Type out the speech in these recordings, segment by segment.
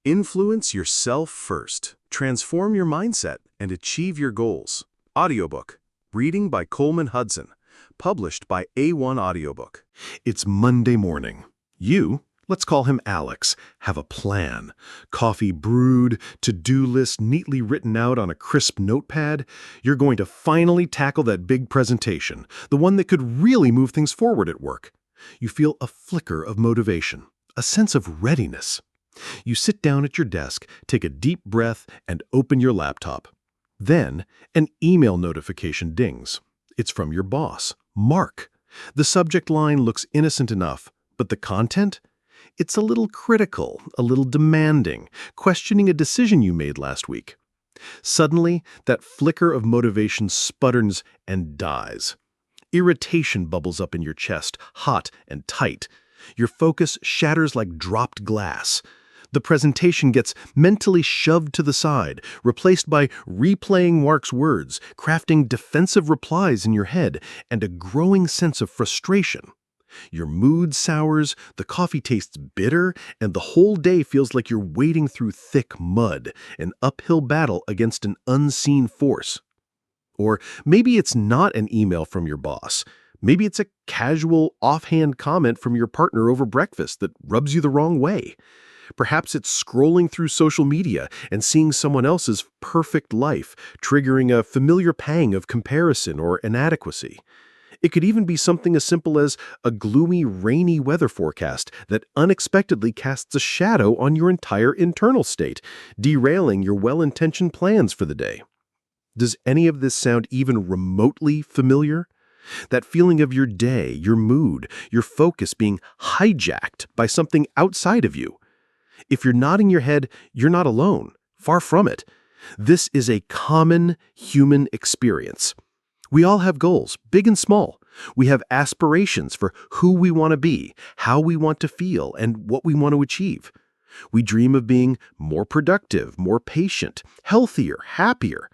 Influence yourself first. Transform your mindset and achieve your goals. Audiobook. Reading by Coleman Hudson. Published by A1 Audiobook. It's Monday morning. You, let's call him Alex, have a plan. Coffee brewed, to-do list neatly written out on a crisp notepad. You're going to finally tackle that big presentation, the one that could really move things forward at work. You feel a flicker of motivation, a sense of readiness. You sit down at your desk, take a deep breath, and open your laptop. Then, an email notification dings. It's from your boss, Mark. The subject line looks innocent enough, but the content? It's a little critical, a little demanding, questioning a decision you made last week. Suddenly, that flicker of motivation sputters and dies. Irritation bubbles up in your chest, hot and tight. Your focus shatters like dropped glass. The presentation gets mentally shoved to the side, replaced by replaying Mark's words, crafting defensive replies in your head, and a growing sense of frustration. Your mood sours, the coffee tastes bitter, and the whole day feels like you're wading through thick mud, an uphill battle against an unseen force. Or maybe it's not an email from your boss. Maybe it's a casual, offhand comment from your partner over breakfast that rubs you the wrong way. Perhaps it's scrolling through social media and seeing someone else's perfect life, triggering a familiar pang of comparison or inadequacy. It could even be something as simple as a gloomy, rainy weather forecast that unexpectedly casts a shadow on your entire internal state, derailing your well-intentioned plans for the day. Does any of this sound even remotely familiar? That feeling of your day, your mood, your focus being hijacked by something outside of you. If you're nodding your head, you're not alone. Far from it. This is a common human experience. We all have goals, big and small. We have aspirations for who we want to be, how we want to feel, and what we want to achieve. We dream of being more productive, more patient, healthier, happier.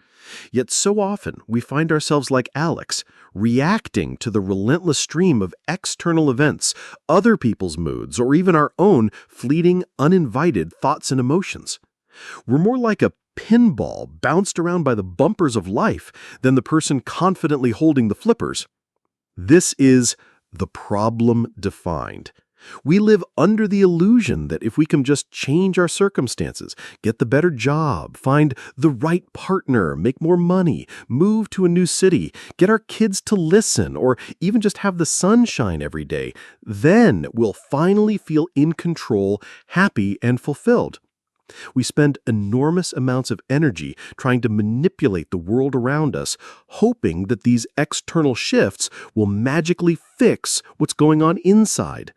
Yet so often we find ourselves like Alex, reacting to the relentless stream of external events, other people's moods, or even our own fleeting, uninvited thoughts and emotions. We're more like a pinball bounced around by the bumpers of life than the person confidently holding the flippers. This is the problem defined. We live under the illusion that if we can just change our circumstances, get the better job, find the right partner, make more money, move to a new city, get our kids to listen, or even just have the sun shine every day, then we'll finally feel in control, happy, and fulfilled. We spend enormous amounts of energy trying to manipulate the world around us, hoping that these external shifts will magically fix what's going on inside.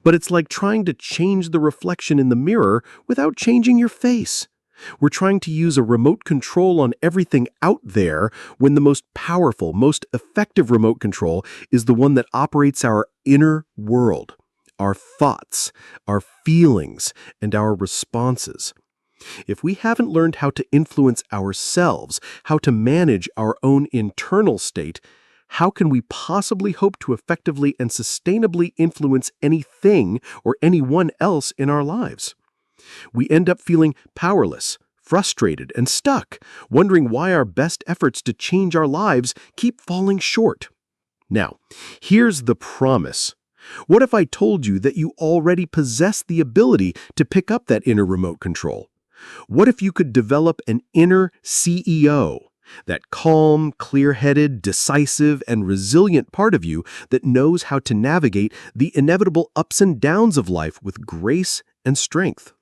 But it's like trying to change the reflection in the mirror without changing your face. We're trying to use a remote control on everything out there when the most powerful, most effective remote control is the one that operates our inner world, our thoughts, our feelings, and our responses. If we haven't learned how to influence ourselves, how to manage our own internal state, how can we possibly hope to effectively and sustainably influence anything or anyone else in our lives? We end up feeling powerless, frustrated, and stuck, wondering why our best efforts to change our lives keep falling short. Now, here's the promise. What if I told you that you already possess the ability to pick up that inner remote control? What if you could develop an inner CEO? That calm, clear-headed, decisive, and resilient part of you that knows how to navigate the inevitable ups and downs of life with grace and strength.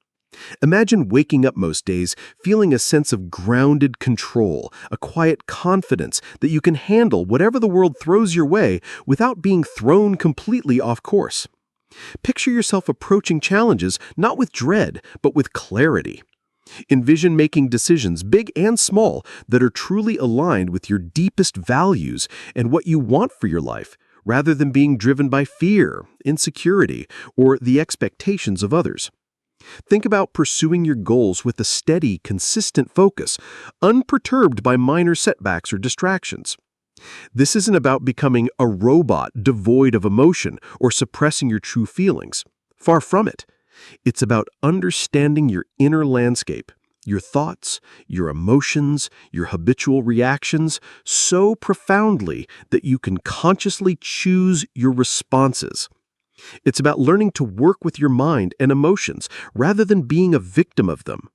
Imagine waking up most days feeling a sense of grounded control, a quiet confidence that you can handle whatever the world throws your way without being thrown completely off course. Picture yourself approaching challenges not with dread, but with clarity. Envision making decisions, big and small, that are truly aligned with your deepest values and what you want for your life, rather than being driven by fear, insecurity, or the expectations of others. Think about pursuing your goals with a steady, consistent focus, unperturbed by minor setbacks or distractions. This isn't about becoming a robot devoid of emotion or suppressing your true feelings. Far from it. It's about understanding your inner landscape, your thoughts, your emotions, your habitual reactions so profoundly that you can consciously choose your responses. It's about learning to work with your mind and emotions rather than being a victim of them.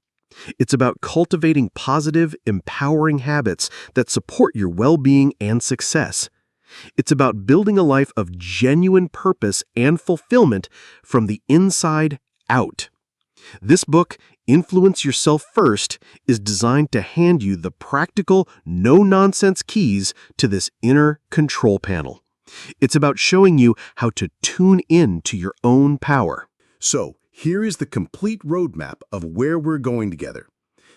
It's about cultivating positive, empowering habits that support your well-being and success. It's about building a life of genuine purpose and fulfillment from the inside out. This book, Influence Yourself First, is designed to hand you the practical, no-nonsense keys to this inner control panel. It's about showing you how to tune in to your own power. So, here is the complete roadmap of where we're going together.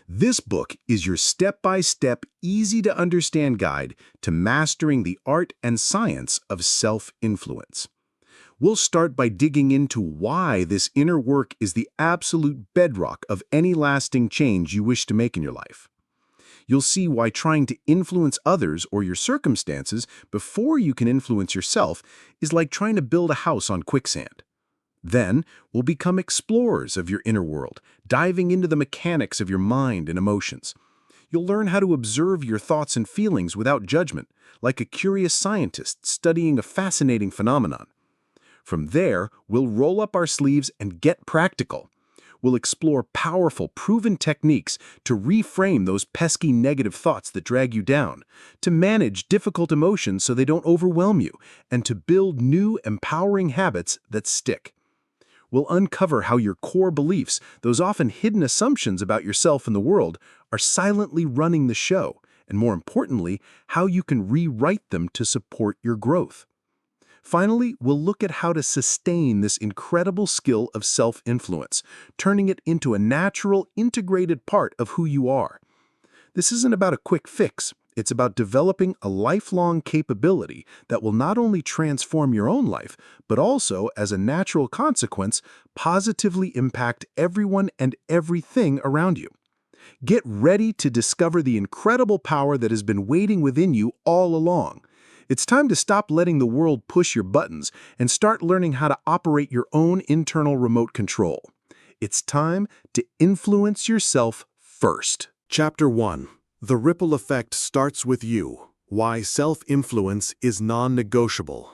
This book is your step-by-step, easy-to-understand guide to mastering the art and science of self-influence. We'll start by digging into why this inner work is the absolute bedrock of any lasting change you wish to make in your life. You'll see why trying to influence others or your circumstances before you can influence yourself is like trying to build a house on quicksand. Then, we'll become explorers of your inner world, diving into the mechanics of your mind and emotions. You'll learn how to observe your thoughts and feelings without judgment, like a curious scientist studying a fascinating phenomenon. From there, we'll roll up our sleeves and get practical. We'll explore powerful, proven techniques to reframe those pesky negative thoughts that drag you down, to manage difficult emotions so they don't overwhelm you, and to build new, empowering habits that stick. We'll uncover how your core beliefs, those often hidden assumptions about yourself and the world, are silently running the show, and more importantly, how you can rewrite them to support your growth. Finally, we'll look at how to sustain this incredible skill of self-influence, turning it into a natural, integrated part of who you are. This isn't about a quick fix. It's about developing a lifelong capability that will not only transform your own life, but also, as a natural consequence, positively impact everyone and everything around you. Get ready to discover the incredible power that has been waiting within you all along. It's time to stop letting the world push your buttons and start learning how to operate your own internal remote control. It's time to influence yourself first. Chapter 1. The Ripple Effect Starts With You. Why Self-Influence is Non-Negotiable.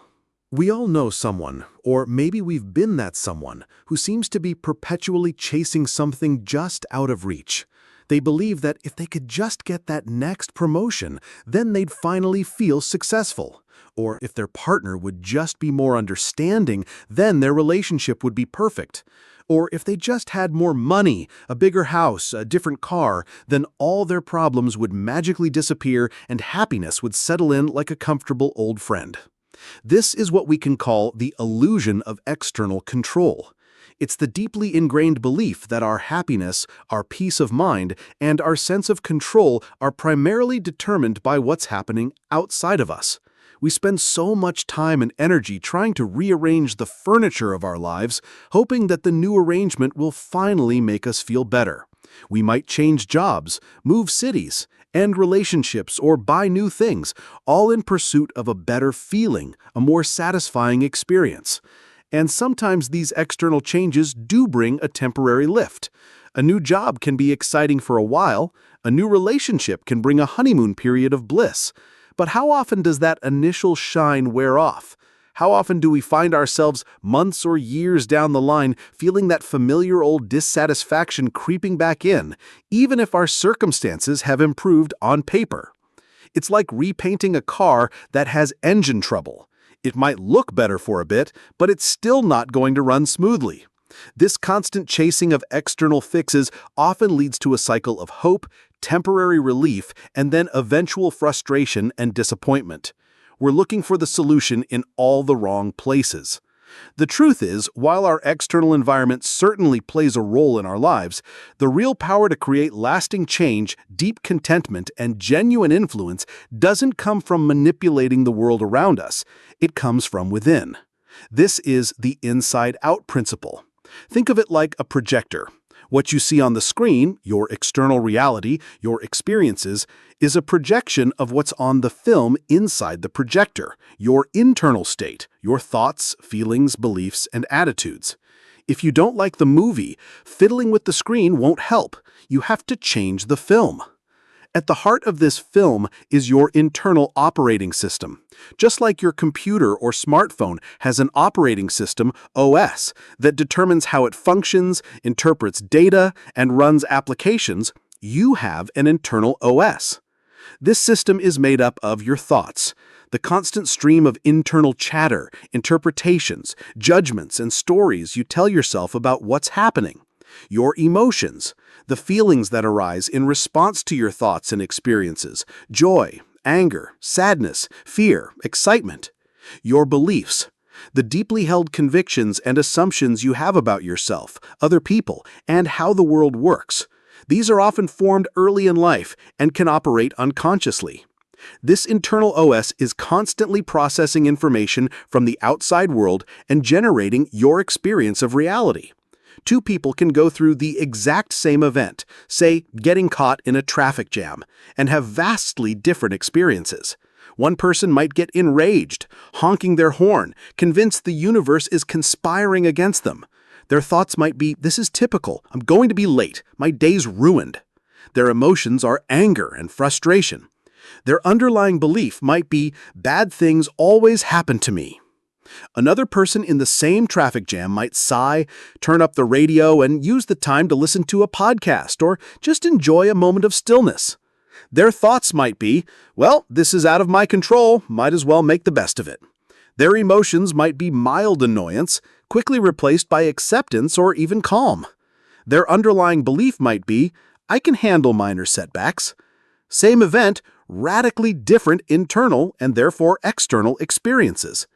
We all know someone, or maybe we've been that someone, who seems to be perpetually chasing something just out of reach. They believe that if they could just get that next promotion, then they'd finally feel successful. Or if their partner would just be more understanding, then their relationship would be perfect. Or if they just had more money, a bigger house, a different car, then all their problems would magically disappear and happiness would settle in like a comfortable old friend. This is what we can call the illusion of external control. It's the deeply ingrained belief that our happiness, our peace of mind, and our sense of control are primarily determined by what's happening outside of us. We spend so much time and energy trying to rearrange the furniture of our lives, hoping that the new arrangement will finally make us feel better. We might change jobs, move cities, end relationships, or buy new things, all in pursuit of a better feeling, a more satisfying experience. And sometimes these external changes do bring a temporary lift. A new job can be exciting for a while. A new relationship can bring a honeymoon period of bliss. But how often does that initial shine wear off? How often do we find ourselves months or years down the line feeling that familiar old dissatisfaction creeping back in, even if our circumstances have improved on paper? It's like repainting a car that has engine trouble. It might look better for a bit, but it's still not going to run smoothly. This constant chasing of external fixes often leads to a cycle of hope, temporary relief, and then eventual frustration and disappointment. We're looking for the solution in all the wrong places. The truth is, while our external environment certainly plays a role in our lives, the real power to create lasting change, deep contentment, and genuine influence doesn't come from manipulating the world around us. It comes from within. This is the inside-out principle. Think of it like a projector. What you see on the screen, your external reality, your experiences, is a projection of what's on the film inside the projector, your internal state, your thoughts, feelings, beliefs, and attitudes. If you don't like the movie, fiddling with the screen won't help. You have to change the film. At the heart of this film is your internal operating system. Just like your computer or smartphone has an operating system, OS, that determines how it functions, interprets data, and runs applications, you have an internal OS. This system is made up of your thoughts, the constant stream of internal chatter, interpretations, judgments, and stories you tell yourself about what's happening. Your emotions, the feelings that arise in response to your thoughts and experiences, joy, anger, sadness, fear, excitement. Your beliefs, the deeply held convictions and assumptions you have about yourself, other people, and how the world works. These are often formed early in life and can operate unconsciously. This internal OS is constantly processing information from the outside world and generating your experience of reality. Two people can go through the exact same event, say getting caught in a traffic jam, and have vastly different experiences. One person might get enraged, honking their horn, convinced the universe is conspiring against them. Their thoughts might be, "This is typical. I'm going to be late. My day's ruined." Their emotions are anger and frustration. Their underlying belief might be, "Bad things always happen to me." Another person in the same traffic jam might sigh, turn up the radio, and use the time to listen to a podcast or just enjoy a moment of stillness. Their thoughts might be, "Well, this is out of my control. Might as well make the best of it." Their emotions might be mild annoyance, quickly replaced by acceptance or even calm. Their underlying belief might be, "I can handle minor setbacks." Same event, radically different internal and therefore external experiences.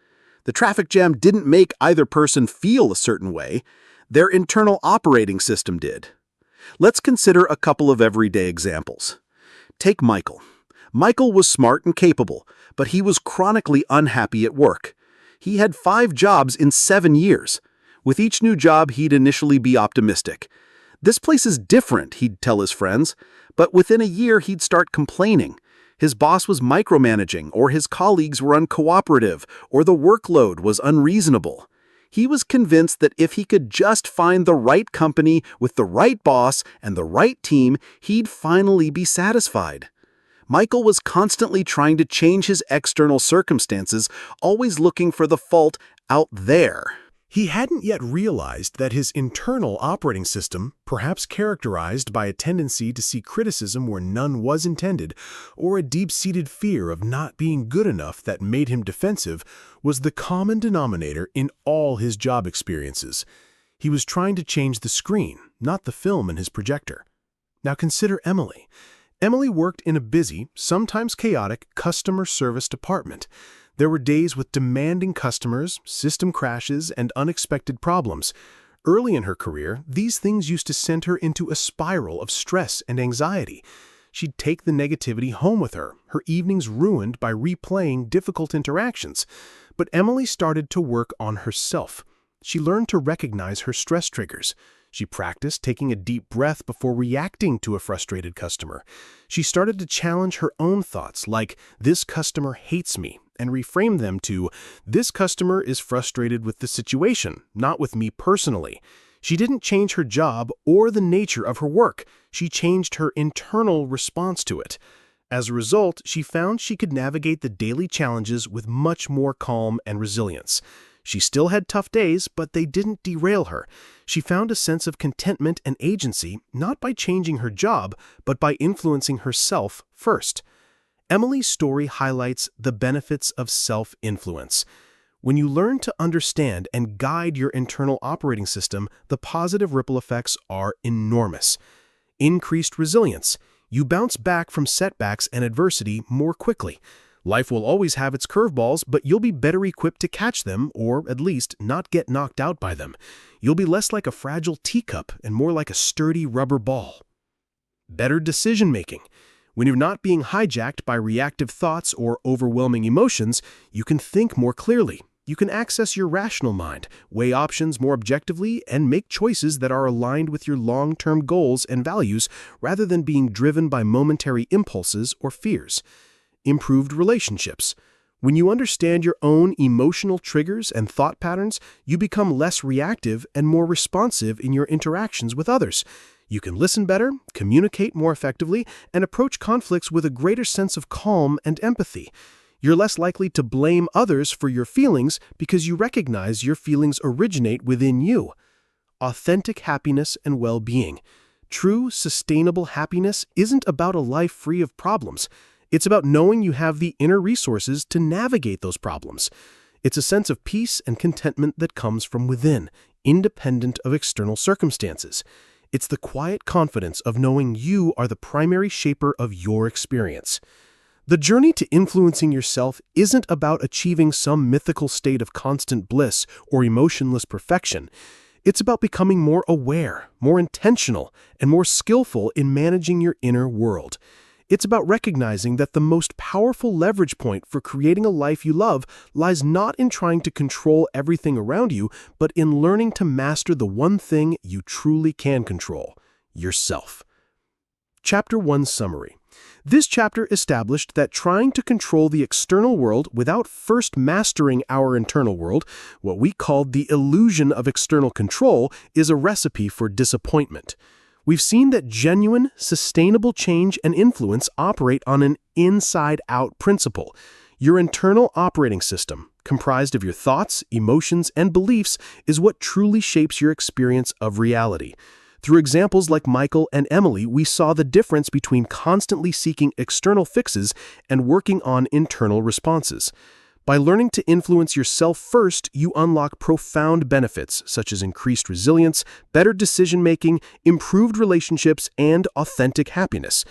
The traffic jam didn't make either person feel a certain way. Their internal operating system did. Let's consider a couple of everyday examples. Take Michael. Michael was smart and capable, but he was chronically unhappy at work. He had 5 jobs in 7 years. With each new job, he'd initially be optimistic. "This place is different," he'd tell his friends, but within a year he'd start complaining. His boss was micromanaging, or his colleagues were uncooperative, or the workload was unreasonable. He was convinced that if he could just find the right company with the right boss and the right team, he'd finally be satisfied. Michael was constantly trying to change his external circumstances, always looking for the fault out there. He hadn't yet realized that his internal operating system, perhaps characterized by a tendency to see criticism where none was intended, or a deep-seated fear of not being good enough that made him defensive, was the common denominator in all his job experiences. He was trying to change the screen, not the film in his projector. Now consider Emily. Emily worked in a busy, sometimes chaotic, customer service department. There were days with demanding customers, system crashes, and unexpected problems. Early in her career, these things used to send her into a spiral of stress and anxiety. She'd take the negativity home with her, her evenings ruined by replaying difficult interactions. But Emily started to work on herself. She learned to recognize her stress triggers. She practiced taking a deep breath before reacting to a frustrated customer. She started to challenge her own thoughts like, "This customer hates me," and reframe them to, "This customer is frustrated with the situation, not with me personally." She didn't change her job or the nature of her work. She changed her internal response to it. As a result, she found she could navigate the daily challenges with much more calm and resilience. She still had tough days, but they didn't derail her. She found a sense of contentment and agency, not by changing her job, but by influencing herself first. Emily's story highlights the benefits of self-influence. When you learn to understand and guide your internal operating system, the positive ripple effects are enormous. Increased resilience. You bounce back from setbacks and adversity more quickly. Life will always have its curveballs, but you'll be better equipped to catch them, or at least not get knocked out by them. You'll be less like a fragile teacup and more like a sturdy rubber ball. Better decision-making. When you're not being hijacked by reactive thoughts or overwhelming emotions, you can think more clearly. You can access your rational mind, weigh options more objectively, and make choices that are aligned with your long-term goals and values rather than being driven by momentary impulses or fears. Improved relationships. When you understand your own emotional triggers and thought patterns, you become less reactive and more responsive in your interactions with others. You can listen better, communicate more effectively, and approach conflicts with a greater sense of calm and empathy. You're less likely to blame others for your feelings because you recognize your feelings originate within you. Authentic happiness and well-being. True, sustainable happiness isn't about a life free of problems. It's about knowing you have the inner resources to navigate those problems. It's a sense of peace and contentment that comes from within, independent of external circumstances. It's the quiet confidence of knowing you are the primary shaper of your experience. The journey to influencing yourself isn't about achieving some mythical state of constant bliss or emotionless perfection. It's about becoming more aware, more intentional, and more skillful in managing your inner world. It's about recognizing that the most powerful leverage point for creating a life you love lies not in trying to control everything around you, but in learning to master the one thing you truly can control: yourself. Chapter 1 Summary. This chapter established that trying to control the external world without first mastering our internal world, what we called the illusion of external control, is a recipe for disappointment. We've seen that genuine, sustainable change and influence operate on an inside-out principle. Your internal operating system, comprised of your thoughts, emotions, and beliefs, is what truly shapes your experience of reality. Through examples like Michael and Emily, we saw the difference between constantly seeking external fixes and working on internal responses. By learning to influence yourself first, you unlock profound benefits such as increased resilience, better decision-making, improved relationships, and authentic happiness.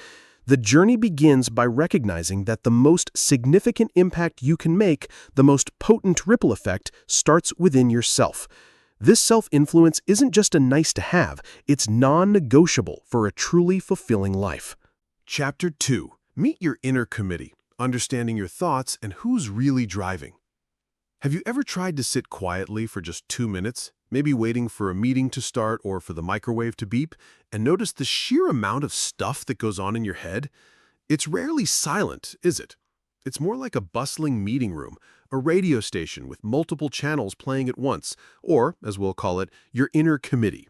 The journey begins by recognizing that the most significant impact you can make, the most potent ripple effect, starts within yourself. This self-influence isn't just a nice-to-have, it's non-negotiable for a truly fulfilling life. Chapter 2. Meet your inner committee. Understanding your thoughts and who's really driving. Have you ever tried to sit quietly for just 2 minutes, maybe waiting for a meeting to start or for the microwave to beep, and notice the sheer amount of stuff that goes on in your head? It's rarely silent, is it? It's more like a bustling meeting room, a radio station with multiple channels playing at once, or, as we'll call it, your inner committee.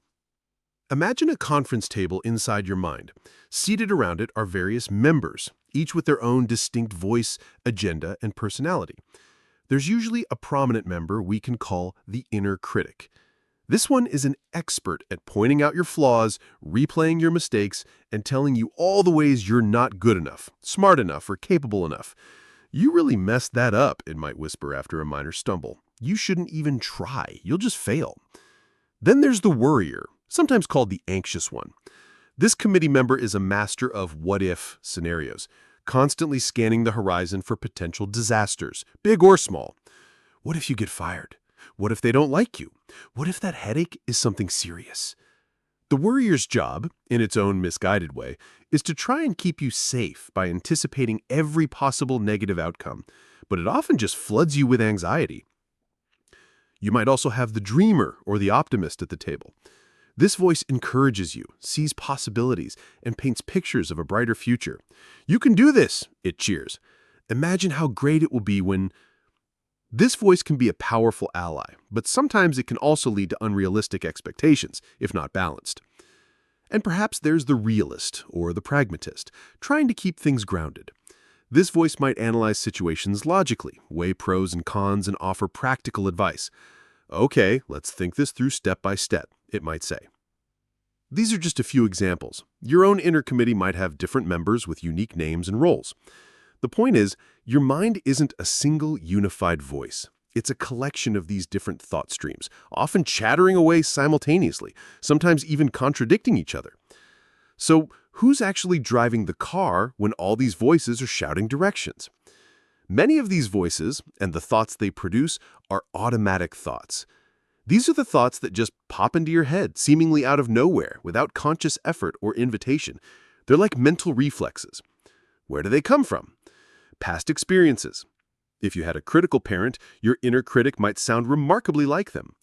Imagine a conference table inside your mind. Seated around it are various members, each with their own distinct voice, agenda, and personality. There's usually a prominent member we can call the inner critic. This one is an expert at pointing out your flaws, replaying your mistakes, and telling you all the ways you're not good enough, smart enough, or capable enough. "You really messed that up," it might whisper after a minor stumble. "You shouldn't even try. You'll just fail." Then there's the worrier, sometimes called the anxious one. This committee member is a master of what-if scenarios, constantly scanning the horizon for potential disasters, big or small. What if you get fired? What if they don't like you? What if that headache is something serious? The worrier's job, in its own misguided way, is to try and keep you safe by anticipating every possible negative outcome, but it often just floods you with anxiety. You might also have the dreamer or the optimist at the table. This voice encourages you, sees possibilities, and paints pictures of a brighter future. "You can do this," it cheers. "Imagine how great it will be when..." This voice can be a powerful ally, but sometimes it can also lead to unrealistic expectations, if not balanced. And perhaps there's the realist, or the pragmatist, trying to keep things grounded. This voice might analyze situations logically, weigh pros and cons, and offer practical advice. "Okay, let's think this through step by step," it might say. These are just a few examples. Your own inner committee might have different members with unique names and roles. The point is, your mind isn't a single unified voice. It's a collection of these different thought streams, often chattering away simultaneously, sometimes even contradicting each other. So, who's actually driving the car when all these voices are shouting directions? Many of these voices, and the thoughts they produce, are automatic thoughts. These are the thoughts that just pop into your head, seemingly out of nowhere, without conscious effort or invitation. They're like mental reflexes. Where do they come from? Past experiences. If you had a critical parent, your inner critic might sound remarkably like them.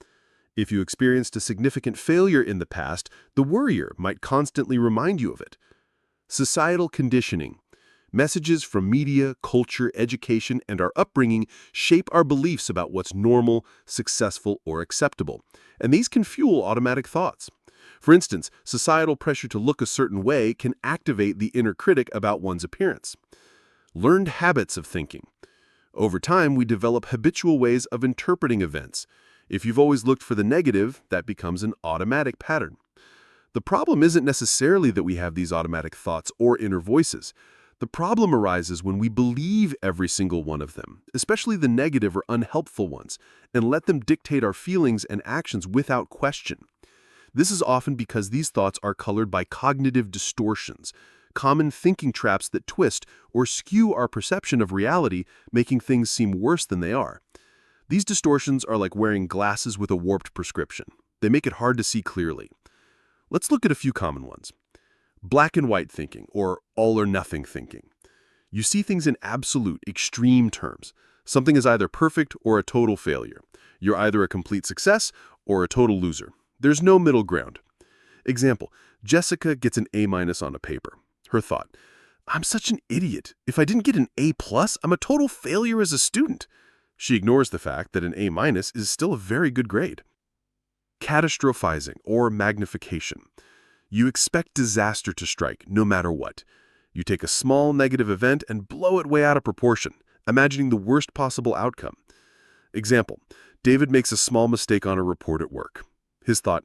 If you experienced a significant failure in the past, the worrier might constantly remind you of it. Societal conditioning. Messages from media, culture, education, and our upbringing shape our beliefs about what's normal, successful, or acceptable. And these can fuel automatic thoughts. For instance, societal pressure to look a certain way can activate the inner critic about one's appearance. Learned habits of thinking. Over time, we develop habitual ways of interpreting events. If you've always looked for the negative, that becomes an automatic pattern. The problem isn't necessarily that we have these automatic thoughts or inner voices. The problem arises when we believe every single one of them, especially the negative or unhelpful ones, and let them dictate our feelings and actions without question. This is often because these thoughts are colored by cognitive distortions, common thinking traps that twist or skew our perception of reality, making things seem worse than they are. These distortions are like wearing glasses with a warped prescription. They make it hard to see clearly. Let's look at a few common ones. Black and white thinking, or all or nothing thinking. You see things in absolute, extreme terms. Something is either perfect or a total failure. You're either a complete success or a total loser. There's no middle ground. Example, Jessica gets an A- on a paper. Her thought, I'm such an idiot. If I didn't get an A+, I'm a total failure as a student. She ignores the fact that an A- is still a very good grade. Catastrophizing or magnification. You expect disaster to strike, no matter what. You take a small negative event and blow it way out of proportion, imagining the worst possible outcome. Example, David makes a small mistake on a report at work. His thought,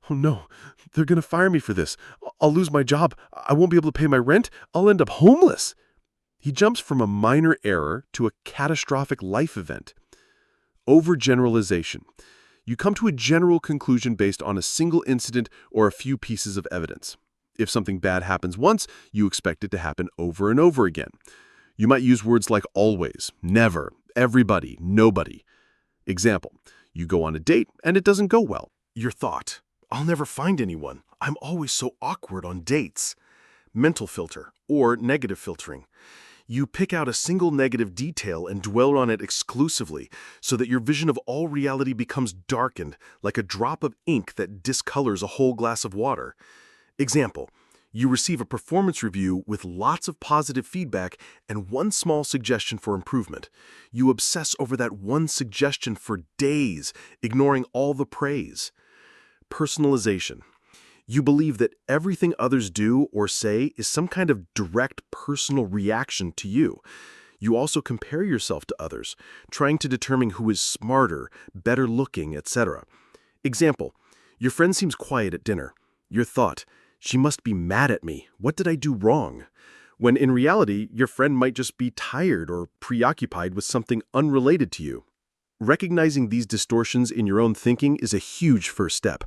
oh no, they're going to fire me for this. I'll lose my job. I won't be able to pay my rent. I'll end up homeless. He jumps from a minor error to a catastrophic life event. Overgeneralization. You come to a general conclusion based on a single incident or a few pieces of evidence. If something bad happens once, you expect it to happen over and over again. You might use words like always, never, everybody, nobody. Example, you go on a date and it doesn't go well. Your thought, I'll never find anyone. I'm always so awkward on dates. Mental filter, or negative filtering. You pick out a single negative detail and dwell on it exclusively so that your vision of all reality becomes darkened like a drop of ink that discolors a whole glass of water. Example, you receive a performance review with lots of positive feedback and one small suggestion for improvement. You obsess over that one suggestion for days, ignoring all the praise. Personalization. You believe that everything others do or say is some kind of direct personal reaction to you. You also compare yourself to others, trying to determine who is smarter, better looking, etc. Example, your friend seems quiet at dinner. Your thought, she must be mad at me. What did I do wrong? When in reality, your friend might just be tired or preoccupied with something unrelated to you. Recognizing these distortions in your own thinking is a huge first step.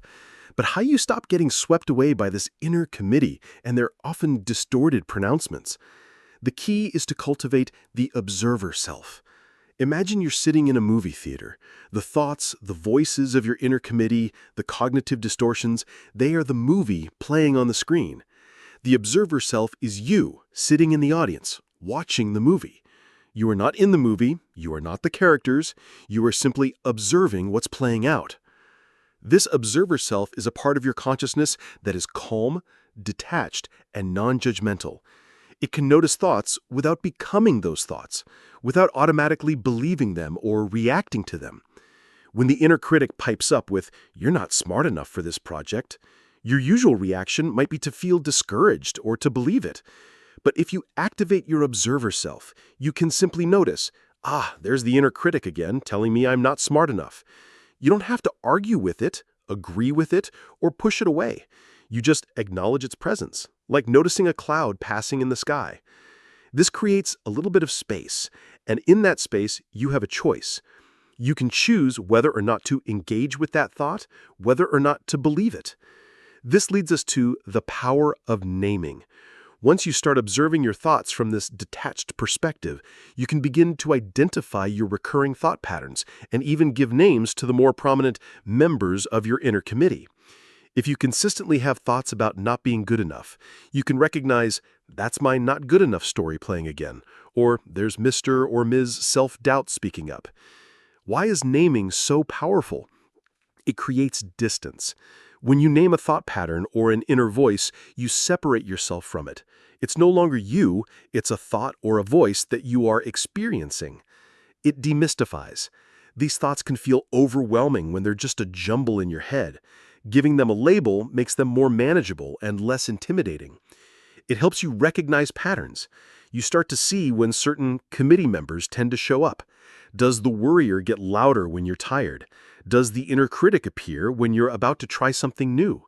But how you stop getting swept away by this inner committee and their often distorted pronouncements? The key is to cultivate the observer self. Imagine you're sitting in a movie theater. The thoughts, the voices of your inner committee, the cognitive distortions, they are the movie playing on the screen. The observer self is you, sitting in the audience, watching the movie. You are not in the movie, you are not the characters, you are simply observing what's playing out. This observer self is a part of your consciousness that is calm, detached, and non-judgmental. It can notice thoughts without becoming those thoughts, without automatically believing them or reacting to them. When the inner critic pipes up with, "You're not smart enough for this project," your usual reaction might be to feel discouraged or to believe it. But if you activate your observer self, you can simply notice, there's the inner critic again telling me I'm not smart enough. You don't have to argue with it, agree with it, or push it away. You just acknowledge its presence, like noticing a cloud passing in the sky. This creates a little bit of space, and in that space, you have a choice. You can choose whether or not to engage with that thought, whether or not to believe it. This leads us to the power of naming. Once you start observing your thoughts from this detached perspective, you can begin to identify your recurring thought patterns and even give names to the more prominent members of your inner committee. If you consistently have thoughts about not being good enough, you can recognize, that's my not good enough story playing again, or there's Mr. or Ms. Self-doubt speaking up. Why is naming so powerful? It creates distance. When you name a thought pattern or an inner voice, you separate yourself from it. It's no longer you, it's a thought or a voice that you are experiencing. It demystifies. These thoughts can feel overwhelming when they're just a jumble in your head. Giving them a label makes them more manageable and less intimidating. It helps you recognize patterns. You start to see when certain committee members tend to show up. Does the worrier get louder when you're tired? Does the inner critic appear when you're about to try something new?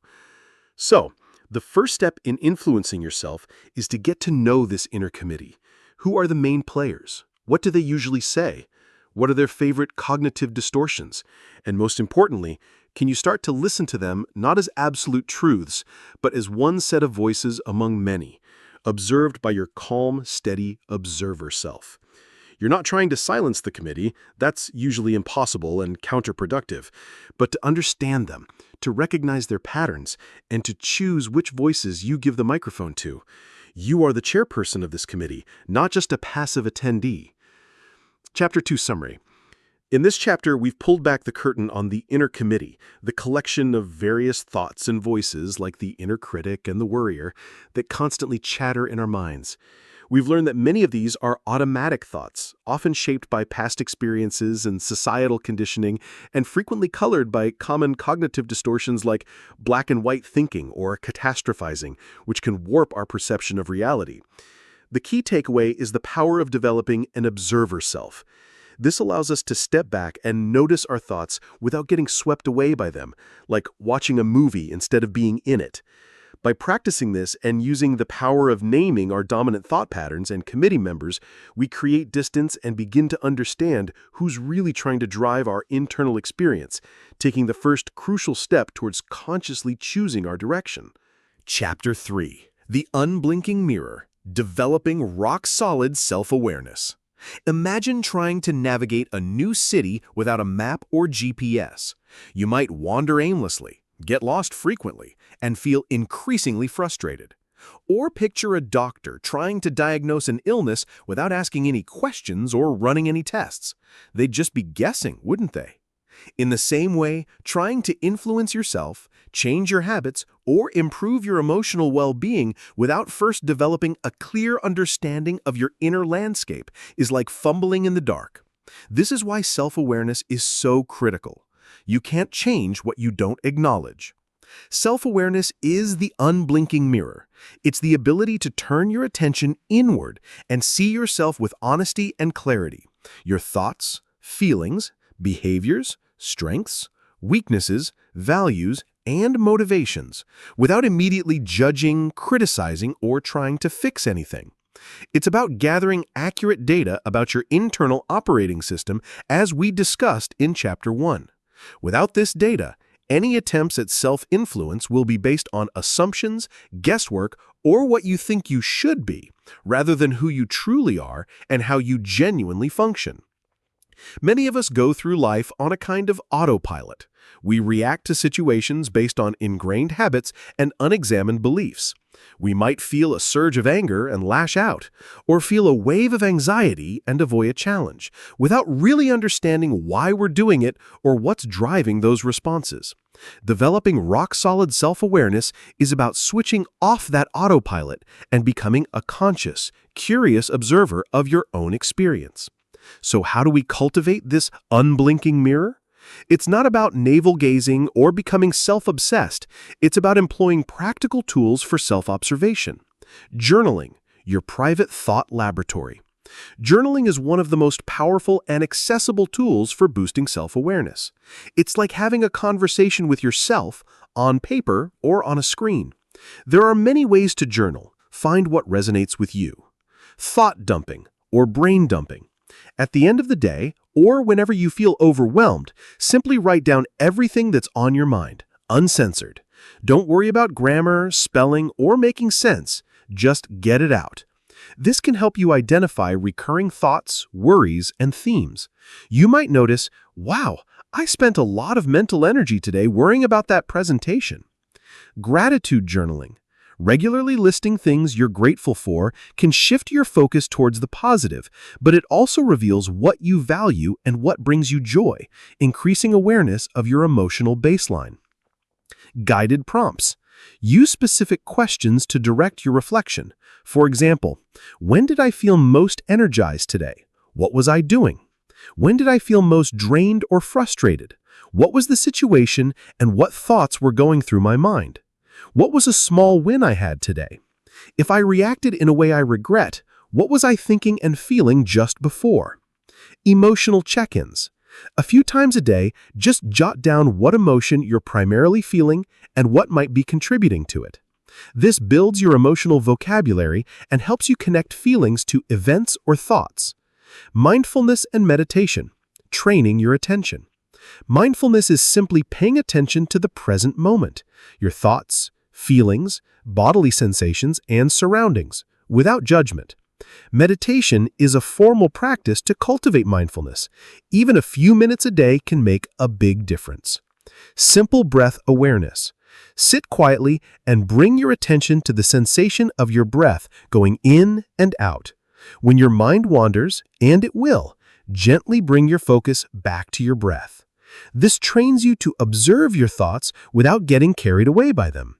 So, the first step in influencing yourself is to get to know this inner committee. Who are the main players? What do they usually say? What are their favorite cognitive distortions? And most importantly, can you start to listen to them not as absolute truths, but as one set of voices among many, observed by your calm, steady observer self? You're not trying to silence the committee, that's usually impossible and counterproductive, but to understand them, to recognize their patterns, and to choose which voices you give the microphone to. You are the chairperson of this committee, not just a passive attendee. Chapter 2 Summary. In this chapter, we've pulled back the curtain on the inner committee, the collection of various thoughts and voices like the inner critic and the worrier that constantly chatter in our minds. We've learned that many of these are automatic thoughts, often shaped by past experiences and societal conditioning, and frequently colored by common cognitive distortions like black and white thinking or catastrophizing, which can warp our perception of reality. The key takeaway is the power of developing an observer self. This allows us to step back and notice our thoughts without getting swept away by them, like watching a movie instead of being in it. By practicing this and using the power of naming our dominant thought patterns and committee members, we create distance and begin to understand who's really trying to drive our internal experience, taking the first crucial step towards consciously choosing our direction. Chapter 3. The Unblinking Mirror. Developing rock-solid self-awareness. Imagine trying to navigate a new city without a map or GPS. You might wander aimlessly, get lost frequently, and feel increasingly frustrated. Or picture a doctor trying to diagnose an illness without asking any questions or running any tests. They'd just be guessing, wouldn't they? In the same way, trying to influence yourself, change your habits, or improve your emotional well-being without first developing a clear understanding of your inner landscape is like fumbling in the dark. This is why self-awareness is so critical. You can't change what you don't acknowledge. Self-awareness is the unblinking mirror. It's the ability to turn your attention inward and see yourself with honesty and clarity. Your thoughts, feelings, behaviors, strengths, weaknesses, values, and motivations, without immediately judging, criticizing, or trying to fix anything. It's about gathering accurate data about your internal operating system as we discussed in Chapter 1. Without this data, any attempts at self-influence will be based on assumptions, guesswork, or what you think you should be, rather than who you truly are and how you genuinely function. Many of us go through life on a kind of autopilot. We react to situations based on ingrained habits and unexamined beliefs. We might feel a surge of anger and lash out, or feel a wave of anxiety and avoid a challenge, without really understanding why we're doing it or what's driving those responses. Developing rock-solid self-awareness is about switching off that autopilot and becoming a conscious, curious observer of your own experience. So how do we cultivate this unblinking mirror? It's not about navel-gazing or becoming self-obsessed. It's about employing practical tools for self-observation. Journaling, your private thought laboratory. Journaling is one of the most powerful and accessible tools for boosting self-awareness. It's like having a conversation with yourself on paper or on a screen. There are many ways to journal. Find what resonates with you. Thought dumping or brain dumping. At the end of the day, or whenever you feel overwhelmed, simply write down everything that's on your mind, uncensored. Don't worry about grammar, spelling, or making sense. Just get it out. This can help you identify recurring thoughts, worries, and themes. You might notice, wow, I spent a lot of mental energy today worrying about that presentation. Gratitude journaling. Regularly listing things you're grateful for can shift your focus towards the positive, but it also reveals what you value and what brings you joy, increasing awareness of your emotional baseline. Guided prompts. Use specific questions to direct your reflection. For example, when did I feel most energized today? What was I doing? When did I feel most drained or frustrated? What was the situation and what thoughts were going through my mind? What was a small win I had today? If I reacted in a way I regret, what was I thinking and feeling just before? Emotional check-ins. A few times a day, just jot down what emotion you're primarily feeling and what might be contributing to it. This builds your emotional vocabulary and helps you connect feelings to events or thoughts. Mindfulness and meditation. Training your attention. Mindfulness is simply paying attention to the present moment, your thoughts, feelings, bodily sensations, and surroundings, without judgment. Meditation is a formal practice to cultivate mindfulness. Even a few minutes a day can make a big difference. Simple breath awareness. Sit quietly and bring your attention to the sensation of your breath going in and out. When your mind wanders, and it will, gently bring your focus back to your breath. This trains you to observe your thoughts without getting carried away by them.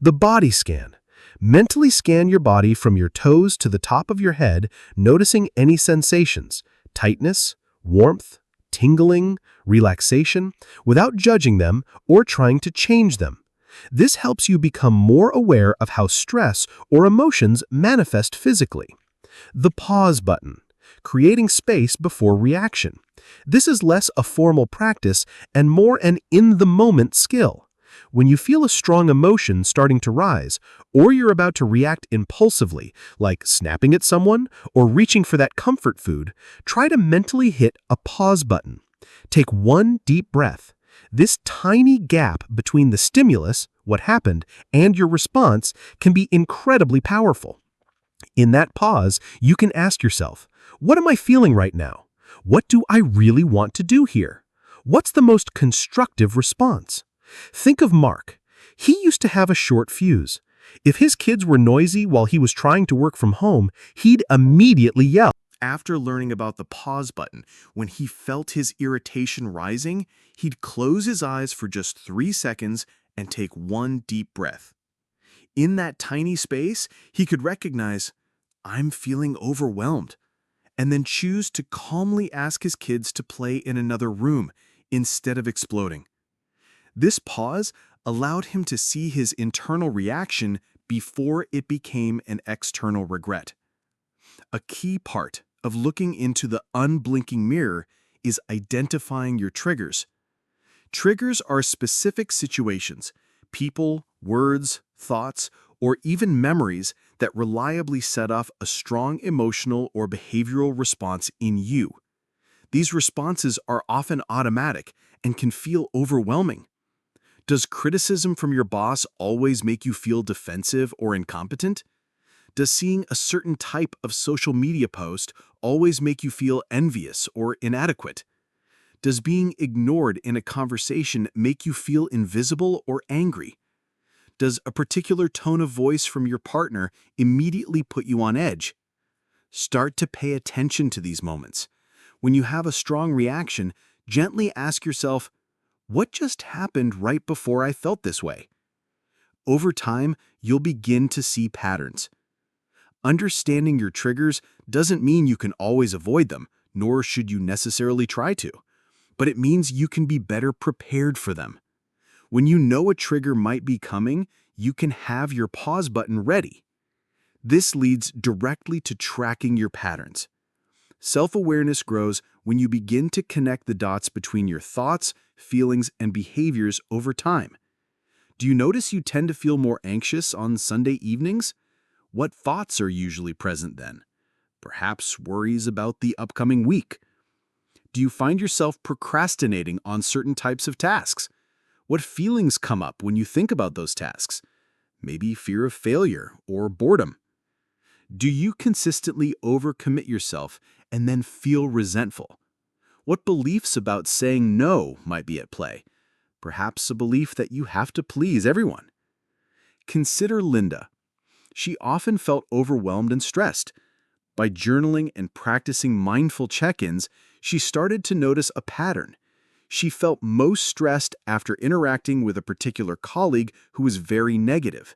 The body scan. Mentally scan your body from your toes to the top of your head, noticing any sensations, tightness, warmth, tingling, relaxation, without judging them or trying to change them. This helps you become more aware of how stress or emotions manifest physically. The pause button. Creating space before reaction. This is less a formal practice and more an in-the-moment skill. When you feel a strong emotion starting to rise, or you're about to react impulsively, like snapping at someone or reaching for that comfort food, try to mentally hit a pause button. Take one deep breath. This tiny gap between the stimulus, what happened, and your response can be incredibly powerful. In that pause, you can ask yourself, what am I feeling right now? What do I really want to do here? What's the most constructive response? Think of Mark. He used to have a short fuse. If his kids were noisy while he was trying to work from home, he'd immediately yell. After learning about the pause button, when he felt his irritation rising, he'd close his eyes for just 3 seconds and take one deep breath. In that tiny space, he could recognize, I'm feeling overwhelmed, and then choose to calmly ask his kids to play in another room instead of exploding. This pause allowed him to see his internal reaction before it became an external regret. A key part of looking into the unblinking mirror is identifying your triggers. Triggers are specific situations, people, words, thoughts, or even memories that reliably set off a strong emotional or behavioral response in you. These responses are often automatic and can feel overwhelming. Does criticism from your boss always make you feel defensive or incompetent? Does seeing a certain type of social media post always make you feel envious or inadequate? Does being ignored in a conversation make you feel invisible or angry? Does a particular tone of voice from your partner immediately put you on edge? Start to pay attention to these moments. When you have a strong reaction, gently ask yourself, what just happened right before I felt this way? Over time, you'll begin to see patterns. Understanding your triggers doesn't mean you can always avoid them, nor should you necessarily try to, but it means you can be better prepared for them. When you know a trigger might be coming, you can have your pause button ready. This leads directly to tracking your patterns. Self-awareness grows when you begin to connect the dots between your thoughts, feelings, and behaviors over time. Do you notice you tend to feel more anxious on Sunday evenings? What thoughts are usually present then? Perhaps worries about the upcoming week. Do you find yourself procrastinating on certain types of tasks? What feelings come up when you think about those tasks? Maybe fear of failure or boredom. Do you consistently overcommit yourself and then feel resentful? What beliefs about saying no might be at play? Perhaps a belief that you have to please everyone. Consider Linda. She often felt overwhelmed and stressed. By journaling and practicing mindful check-ins, she started to notice a pattern. She felt most stressed after interacting with a particular colleague who was very negative.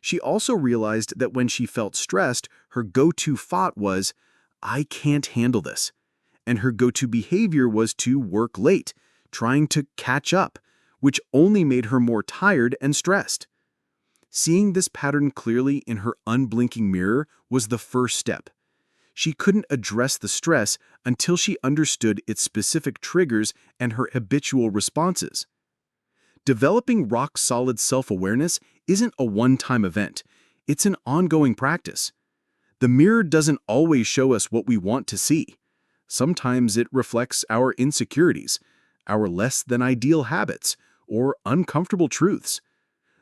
She also realized that when she felt stressed, her go-to thought was, "I can't handle this." And her go-to behavior was to work late, trying to catch up, which only made her more tired and stressed. Seeing this pattern clearly in her unblinking mirror was the first step. She couldn't address the stress until she understood its specific triggers and her habitual responses. Developing rock-solid self-awareness isn't a one-time event. It's an ongoing practice. The mirror doesn't always show us what we want to see. Sometimes it reflects our insecurities, our less-than-ideal habits, or uncomfortable truths.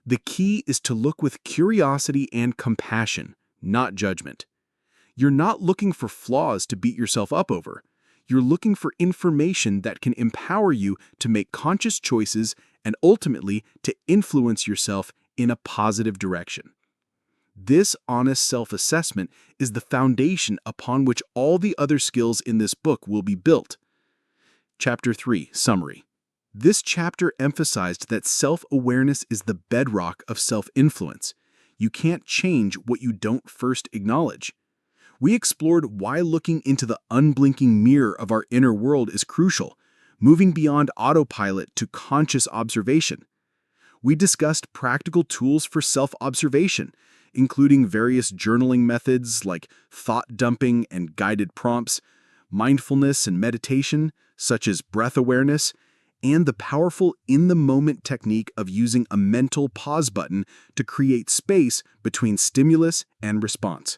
The key is to look with curiosity and compassion, not judgment. You're not looking for flaws to beat yourself up over. You're looking for information that can empower you to make conscious choices and ultimately to influence yourself in a positive direction. This honest self-assessment is the foundation upon which all the other skills in this book will be built. Chapter 3, Summary. This chapter emphasized that self-awareness is the bedrock of self-influence. You can't change what you don't first acknowledge. We explored why looking into the unblinking mirror of our inner world is crucial, moving beyond autopilot to conscious observation. We discussed practical tools for self-observation, including various journaling methods like thought dumping and guided prompts, mindfulness and meditation, such as breath awareness, and the powerful in-the-moment technique of using a mental pause button to create space between stimulus and response.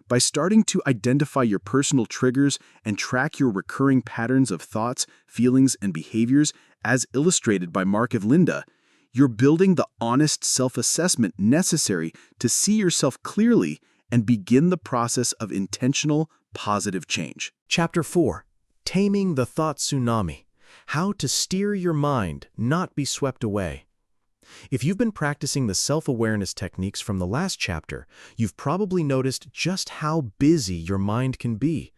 By starting to identify your personal triggers and track your recurring patterns of thoughts, feelings, and behaviors, as illustrated by Mark of Linda, you're building the honest self-assessment necessary to see yourself clearly and begin the process of intentional, positive change. Chapter 4. Taming the Thought Tsunami. How to steer your mind, not be swept away. If you've been practicing the self-awareness techniques from the last chapter, you've probably noticed just how busy your mind can be.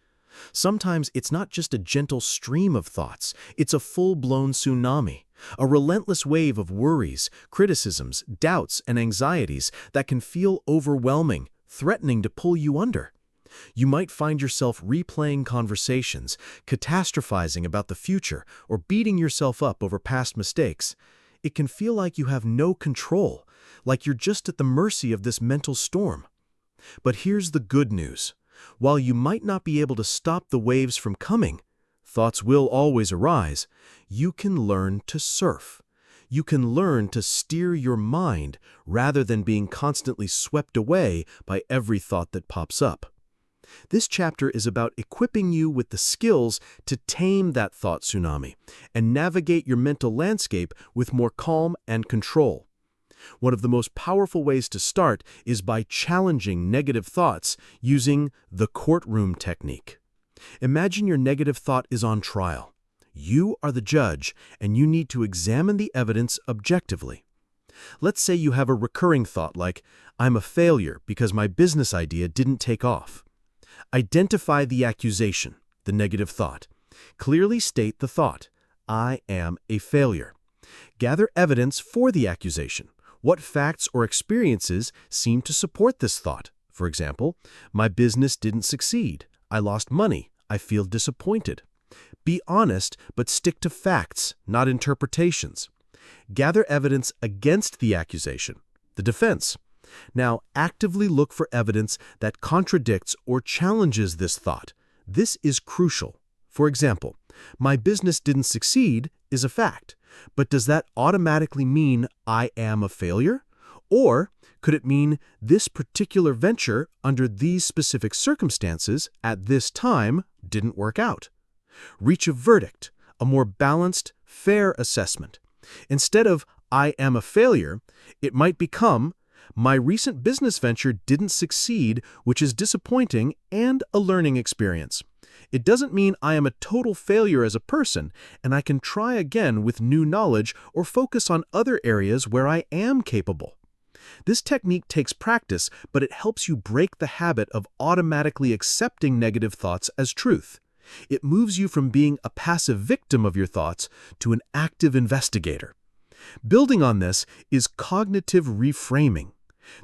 Sometimes it's not just a gentle stream of thoughts, it's a full-blown tsunami, a relentless wave of worries, criticisms, doubts, and anxieties that can feel overwhelming, threatening to pull you under. You might find yourself replaying conversations, catastrophizing about the future, or beating yourself up over past mistakes. It can feel like you have no control, like you're just at the mercy of this mental storm. But here's the good news. While you might not be able to stop the waves from coming, thoughts will always arise, you can learn to surf. You can learn to steer your mind rather than being constantly swept away by every thought that pops up. This chapter is about equipping you with the skills to tame that thought tsunami and navigate your mental landscape with more calm and control. One of the most powerful ways to start is by challenging negative thoughts using the courtroom technique. Imagine your negative thought is on trial. You are the judge, and you need to examine the evidence objectively. Let's say you have a recurring thought like, "I'm a failure because my business idea didn't take off." Identify the accusation, the negative thought. Clearly state the thought, "I am a failure." Gather evidence for the accusation. What facts or experiences seem to support this thought? For example, "My business didn't succeed. I lost money. I feel disappointed." Be honest, but stick to facts, not interpretations. Gather evidence against the accusation, the defense. Now, actively look for evidence that contradicts or challenges this thought. This is crucial. For example, "My business didn't succeed" is a fact, but does that automatically mean I am a failure? Or could it mean this particular venture under these specific circumstances at this time didn't work out? Reach a verdict, a more balanced, fair assessment. Instead of "I am a failure," it might become "My recent business venture didn't succeed, which is disappointing and a learning experience. It doesn't mean I am a total failure as a person, and I can try again with new knowledge or focus on other areas where I am capable." This technique takes practice, but it helps you break the habit of automatically accepting negative thoughts as truth. It moves you from being a passive victim of your thoughts to an active investigator. Building on this is cognitive reframing.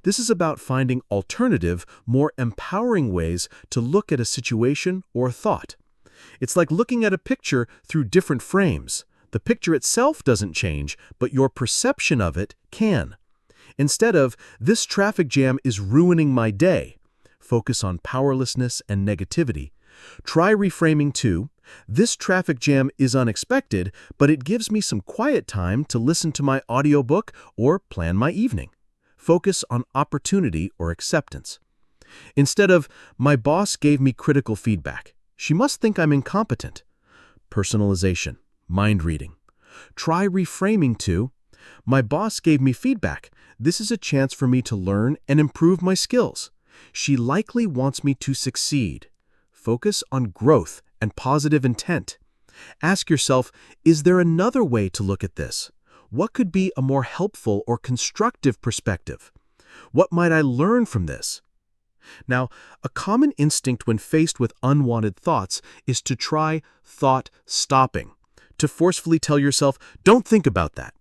This is about finding alternative, more empowering ways to look at a situation or a thought. It's like looking at a picture through different frames. The picture itself doesn't change, but your perception of it can. Instead of, "This traffic jam is ruining my day," focus on powerlessness and negativity. Try reframing to, "This traffic jam is unexpected, but it gives me some quiet time to listen to my audiobook or plan my evening." Focus on opportunity or acceptance. Instead of, "My boss gave me critical feedback. She must think I'm incompetent." Personalization, mind reading. Try reframing to, "My boss gave me feedback. This is a chance for me to learn and improve my skills. She likely wants me to succeed." Focus on growth and positive intent. Ask yourself, is there another way to look at this? What could be a more helpful or constructive perspective? What might I learn from this? Now, a common instinct when faced with unwanted thoughts is to try thought stopping, to forcefully tell yourself, "Don't think about that."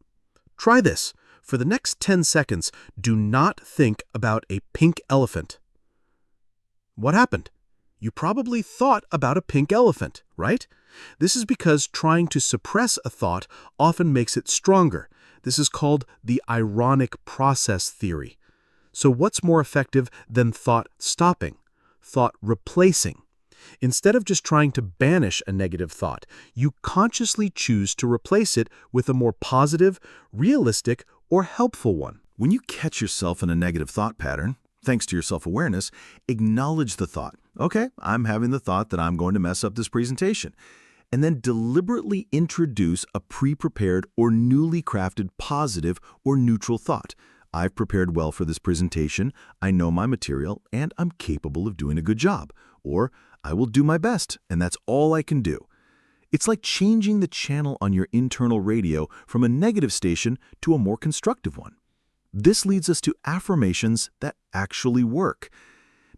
Try this. For the next 10 seconds, do not think about a pink elephant. What happened? You probably thought about a pink elephant, right? This is because trying to suppress a thought often makes it stronger. This is called the ironic process theory. So what's more effective than thought stopping? Thought replacing. Instead of just trying to banish a negative thought, you consciously choose to replace it with a more positive, realistic, or helpful one. When you catch yourself in a negative thought pattern, thanks to your self-awareness, acknowledge the thought. Okay, I'm having the thought that I'm going to mess up this presentation. And then deliberately introduce a pre-prepared or newly crafted positive or neutral thought. I've prepared well for this presentation, I know my material, and I'm capable of doing a good job. Or, I will do my best, and that's all I can do. It's like changing the channel on your internal radio from a negative station to a more constructive one. This leads us to affirmations that actually work.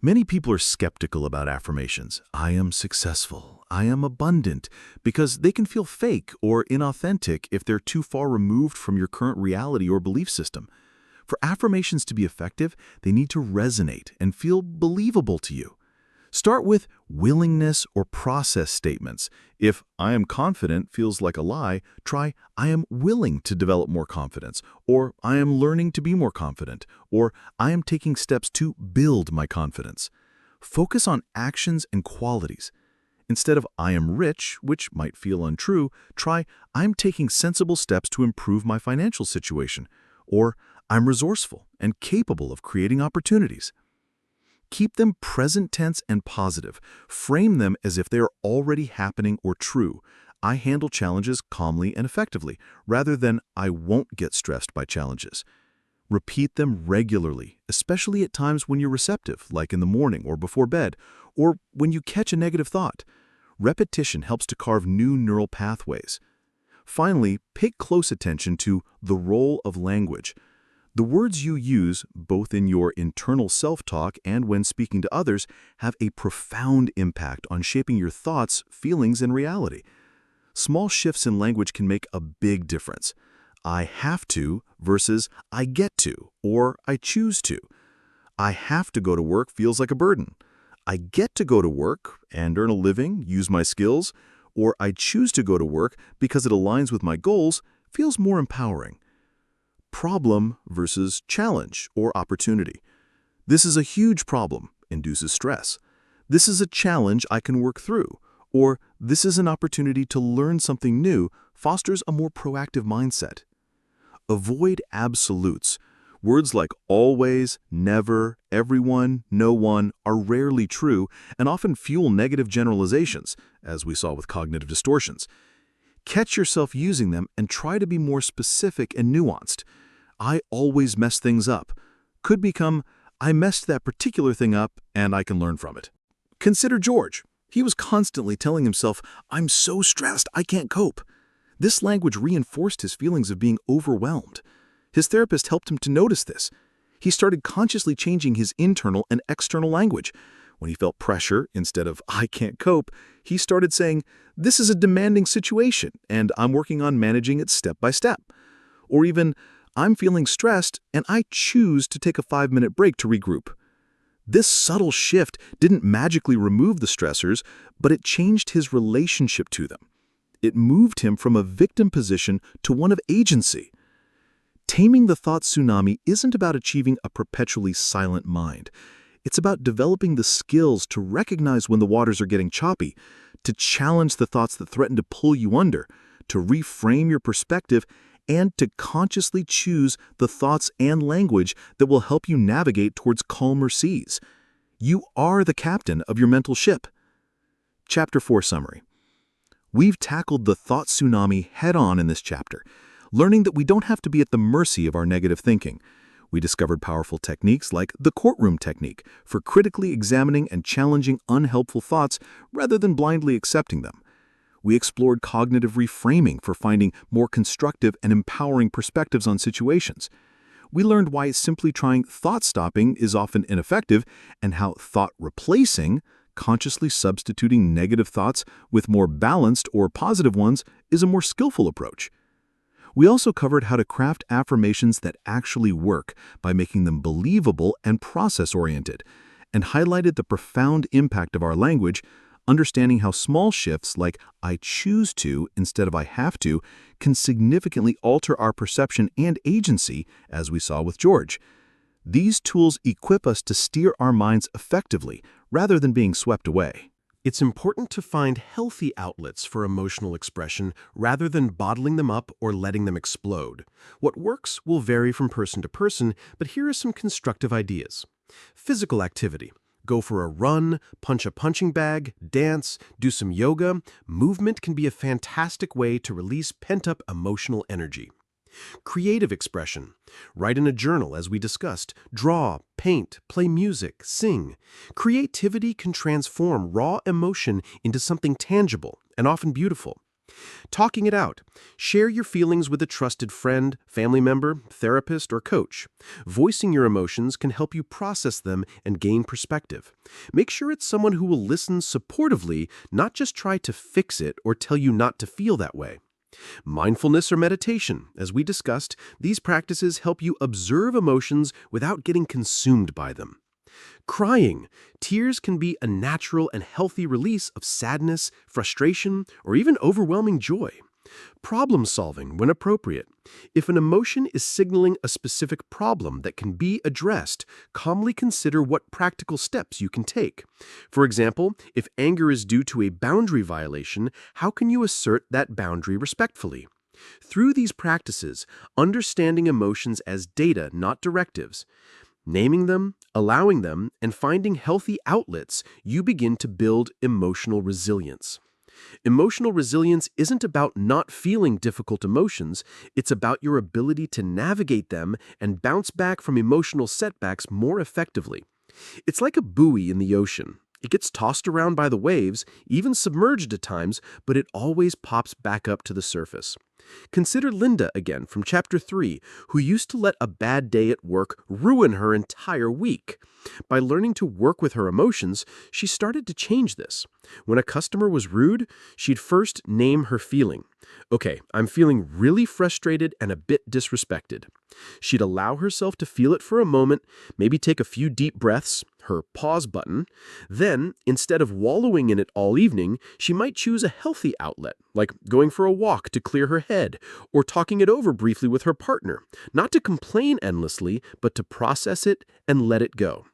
Many people are skeptical about affirmations. I am successful, I am abundant, because they can feel fake or inauthentic if they're too far removed from your current reality or belief system. For affirmations to be effective, they need to resonate and feel believable to you. Start with willingness or process statements. If I am confident feels like a lie, try I am willing to develop more confidence, or I am learning to be more confident, or I am taking steps to build my confidence. Focus on actions and qualities. Instead of I am rich, which might feel untrue, try I'm taking sensible steps to improve my financial situation, or I'm resourceful and capable of creating opportunities. Keep them present tense and positive. Frame them as if they are already happening or true. I handle challenges calmly and effectively, rather than I won't get stressed by challenges. Repeat them regularly, especially at times when you're receptive, like in the morning or before bed, or when you catch a negative thought. Repetition helps to carve new neural pathways. Finally, pay close attention to the role of language. The words you use, both in your internal self-talk and when speaking to others, have a profound impact on shaping your thoughts, feelings, and reality. Small shifts in language can make a big difference. I have to versus I get to or I choose to. I have to go to work feels like a burden. I get to go to work and earn a living, use my skills, or I choose to go to work because it aligns with my goals feels more empowering. Problem versus challenge or opportunity. This is a huge problem, induces stress. This is a challenge I can work through. Or this is an opportunity to learn something new, fosters a more proactive mindset. Avoid absolutes. Words like always, never, everyone, no one are rarely true and often fuel negative generalizations, as we saw with cognitive distortions. Catch yourself using them and try to be more specific and nuanced. I always mess things up could become I messed that particular thing up and I can learn from it. Consider George. He was constantly telling himself, I'm so stressed, I can't cope. This language reinforced his feelings of being overwhelmed. His therapist helped him to notice this. He started consciously changing his internal and external language. When he felt pressure, instead of "I can't cope," he started saying, "This is a demanding situation, and I'm working on managing it step by step." Or even, "I'm feeling stressed, and I choose to take a 5-minute break to regroup." This subtle shift didn't magically remove the stressors, but it changed his relationship to them. It moved him from a victim position to one of agency. Taming the thought tsunami isn't about achieving a perpetually silent mind. It's about developing the skills to recognize when the waters are getting choppy, to challenge the thoughts that threaten to pull you under, to reframe your perspective, and to consciously choose the thoughts and language that will help you navigate towards calmer seas. You are the captain of your mental ship. Chapter 4 Summary. We've tackled the thought tsunami head-on in this chapter, learning that we don't have to be at the mercy of our negative thinking. We discovered powerful techniques like the courtroom technique for critically examining and challenging unhelpful thoughts rather than blindly accepting them. We explored cognitive reframing for finding more constructive and empowering perspectives on situations. We learned why simply trying thought stopping is often ineffective and how thought replacing, consciously substituting negative thoughts with more balanced or positive ones, is a more skillful approach. We also covered how to craft affirmations that actually work by making them believable and process-oriented, and highlighted the profound impact of our language, understanding how small shifts like "I choose to" instead of "I have to" can significantly alter our perception and agency, as we saw with George. These tools equip us to steer our minds effectively, rather than being swept away. It's important to find healthy outlets for emotional expression rather than bottling them up or letting them explode. What works will vary from person to person, but here are some constructive ideas. Physical activity. Go for a run, punch a punching bag, dance, do some yoga. Movement can be a fantastic way to release pent-up emotional energy. Creative expression. Write in a journal, as we discussed. Draw, paint, play music, sing. Creativity can transform raw emotion into something tangible and often beautiful. Talking it out. Share your feelings with a trusted friend, family member, therapist, or coach. Voicing your emotions can help you process them and gain perspective. Make sure it's someone who will listen supportively, not just try to fix it or tell you not to feel that way. Mindfulness or meditation. As we discussed, these practices help you observe emotions without getting consumed by them. Crying. Tears can be a natural and healthy release of sadness, frustration, or even overwhelming joy. Problem solving when appropriate. If an emotion is signaling a specific problem that can be addressed, calmly consider what practical steps you can take. For example, if anger is due to a boundary violation, how can you assert that boundary respectfully? Through these practices, understanding emotions as data, not directives, naming them, allowing them, and finding healthy outlets, you begin to build emotional resilience. Emotional resilience isn't about not feeling difficult emotions, it's about your ability to navigate them and bounce back from emotional setbacks more effectively. It's like a buoy in the ocean. It gets tossed around by the waves, even submerged at times, but it always pops back up to the surface. Consider Linda again from Chapter 3, who used to let a bad day at work ruin her entire week. By learning to work with her emotions, she started to change this. When a customer was rude, she'd first name her feeling. Okay, I'm feeling really frustrated and a bit disrespected. She'd allow herself to feel it for a moment, maybe take a few deep breaths, her pause button. Then, instead of wallowing in it all evening, she might choose a healthy outlet, like going for a walk to clear her head, or talking it over briefly with her partner, not to complain endlessly, but to process it and let it go.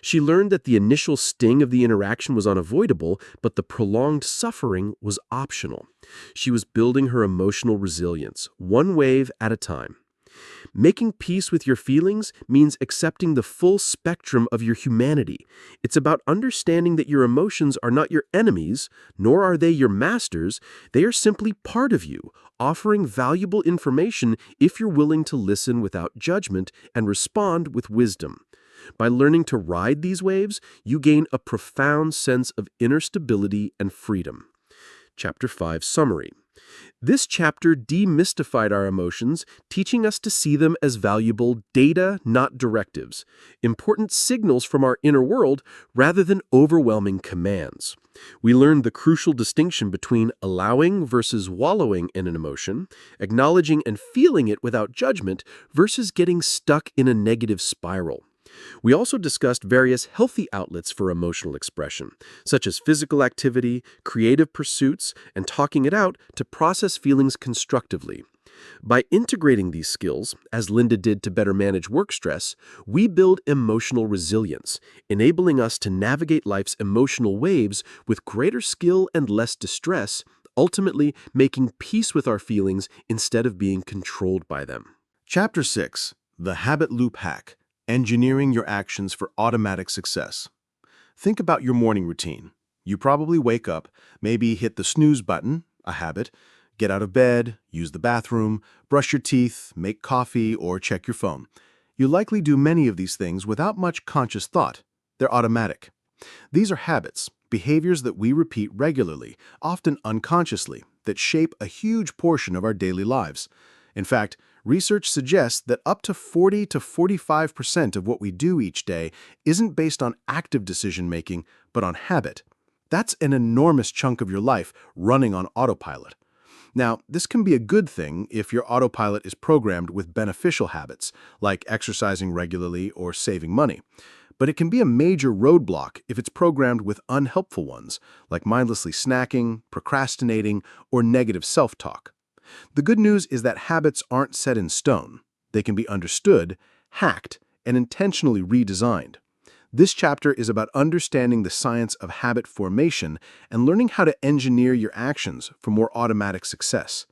She learned that the initial sting of the interaction was unavoidable, but the prolonged suffering was optional. She was building her emotional resilience, one wave at a time. Making peace with your feelings means accepting the full spectrum of your humanity. It's about understanding that your emotions are not your enemies, nor are they your masters. They are simply part of you, offering valuable information if you're willing to listen without judgment and respond with wisdom. By learning to ride these waves, you gain a profound sense of inner stability and freedom. Chapter 5 Summary. This chapter demystified our emotions, teaching us to see them as valuable data, not directives, important signals from our inner world rather than overwhelming commands. We learned the crucial distinction between allowing versus wallowing in an emotion, acknowledging and feeling it without judgment versus getting stuck in a negative spiral. We also discussed various healthy outlets for emotional expression, such as physical activity, creative pursuits, and talking it out to process feelings constructively. By integrating these skills, as Linda did to better manage work stress, we build emotional resilience, enabling us to navigate life's emotional waves with greater skill and less distress, ultimately making peace with our feelings instead of being controlled by them. Chapter 6. The Habit Loop Hack. Engineering your actions for automatic success. Think about your morning routine. You probably wake up, maybe hit the snooze button, a habit, get out of bed, use the bathroom, brush your teeth, make coffee, or check your phone. You likely do many of these things without much conscious thought. They're automatic. These are habits, behaviors that we repeat regularly, often unconsciously, that shape a huge portion of our daily lives. In fact, research suggests that up to 40 to 45% of what we do each day isn't based on active decision-making, but on habit. That's an enormous chunk of your life running on autopilot. Now, this can be a good thing if your autopilot is programmed with beneficial habits, like exercising regularly or saving money. But it can be a major roadblock if it's programmed with unhelpful ones, like mindlessly snacking, procrastinating, or negative self-talk. The good news is that habits aren't set in stone. They can be understood, hacked, and intentionally redesigned. This chapter is about understanding the science of habit formation and learning how to engineer your actions for more automatic success.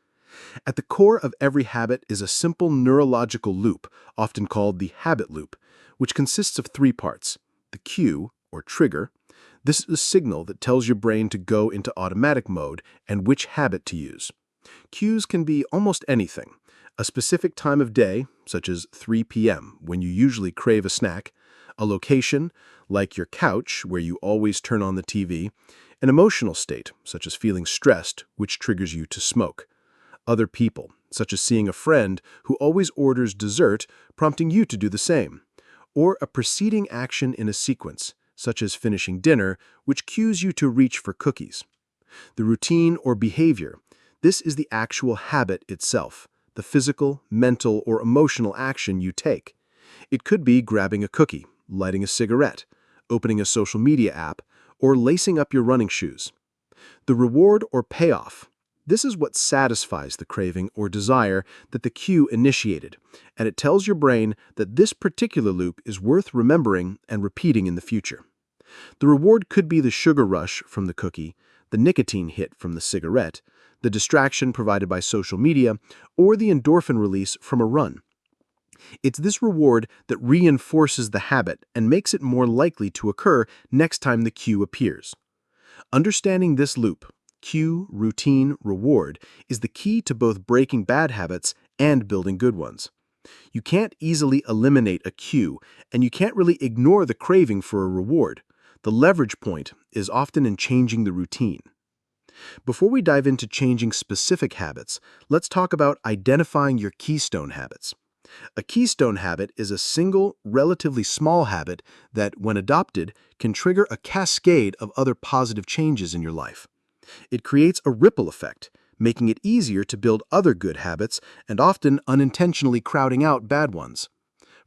At the core of every habit is a simple neurological loop, often called the habit loop, which consists of three parts: the cue, or trigger. This is a signal that tells your brain to go into automatic mode and which habit to use. Cues can be almost anything: a specific time of day, such as 3 p.m., when you usually crave a snack; a location, like your couch, where you always turn on the TV; an emotional state, such as feeling stressed, which triggers you to smoke; other people, such as seeing a friend who always orders dessert, prompting you to do the same; or a preceding action in a sequence, such as finishing dinner, which cues you to reach for cookies. The routine or behavior. This is the actual habit itself, the physical, mental, or emotional action you take. It could be grabbing a cookie, lighting a cigarette, opening a social media app, or lacing up your running shoes. The reward or payoff. This is what satisfies the craving or desire that the cue initiated, and it tells your brain that this particular loop is worth remembering and repeating in the future. The reward could be the sugar rush from the cookie, the nicotine hit from the cigarette, the distraction provided by social media, or the endorphin release from a run. It's this reward that reinforces the habit and makes it more likely to occur next time the cue appears. Understanding this loop, cue, routine, reward, is the key to both breaking bad habits and building good ones. You can't easily eliminate a cue, and you can't really ignore the craving for a reward. The leverage point is often in changing the routine. Before we dive into changing specific habits, let's talk about identifying your keystone habits. A keystone habit is a single, relatively small habit that, when adopted, can trigger a cascade of other positive changes in your life. It creates a ripple effect, making it easier to build other good habits and often unintentionally crowding out bad ones.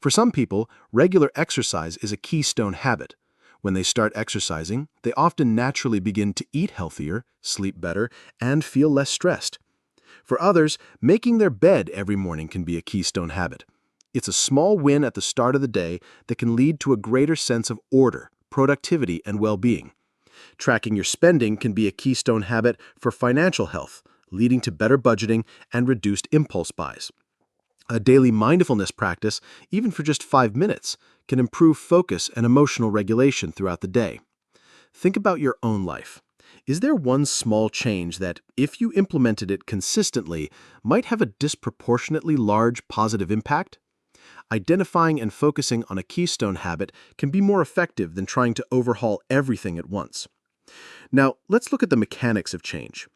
For some people, regular exercise is a keystone habit. When they start exercising, they often naturally begin to eat healthier, sleep better, and feel less stressed. For others, making their bed every morning can be a keystone habit. It's a small win at the start of the day that can lead to a greater sense of order, productivity, and well-being. Tracking your spending can be a keystone habit for financial health, leading to better budgeting and reduced impulse buys. A daily mindfulness practice, even for just 5 minutes, can improve focus and emotional regulation throughout the day. Think about your own life. Is there one small change that, if you implemented it consistently, might have a disproportionately large positive impact? Identifying and focusing on a keystone habit can be more effective than trying to overhaul everything at once. Now, let's look at the mechanics of change.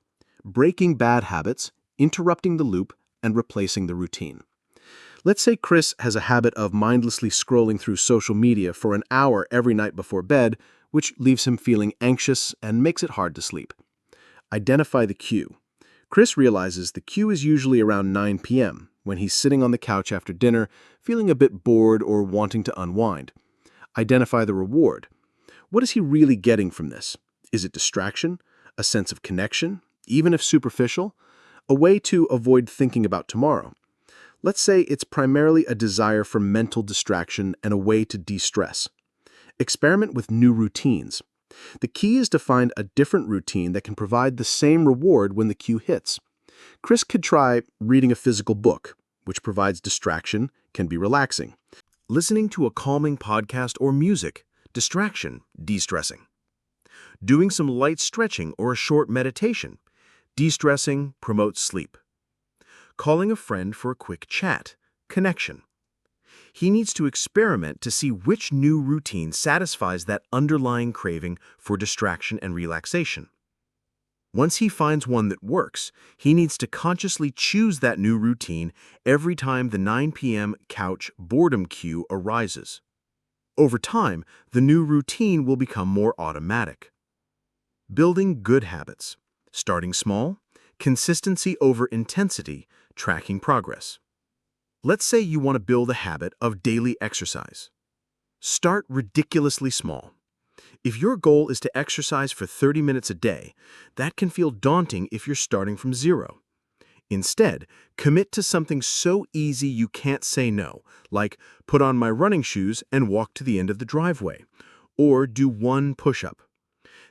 breaking bad habits, interrupting the loop, and replacing the routine. Let's say Chris has a habit of mindlessly scrolling through social media for an hour every night before bed, which leaves him feeling anxious and makes it hard to sleep. Identify the cue. Chris realizes the cue is usually around 9 p.m., when he's sitting on the couch after dinner, feeling a bit bored or wanting to unwind. Identify the reward. What is he really getting from this? Is it distraction? A sense of connection? Even if superficial? A way to avoid thinking about tomorrow? Let's say it's primarily a desire for mental distraction and a way to de-stress. Experiment with new routines. The key is to find a different routine that can provide the same reward when the cue hits. Chris could try reading a physical book, which provides distraction, can be relaxing. Listening to a calming podcast or music, distraction, de-stressing. Doing some light stretching or a short meditation, de-stressing, promotes sleep. Calling a friend for a quick chat, connection. He needs to experiment to see which new routine satisfies that underlying craving for distraction and relaxation. Once he finds one that works, he needs to consciously choose that new routine every time the 9 p.m. couch boredom cue arises. Over time, the new routine will become more automatic. Building good habits. Starting small, consistency over intensity, tracking progress. Let's say you want to build a habit of daily exercise. Start ridiculously small. If your goal is to exercise for 30 minutes a day, that can feel daunting if you're starting from zero. Instead, commit to something so easy you can't say no, like put on my running shoes and walk to the end of the driveway, or do one push-up.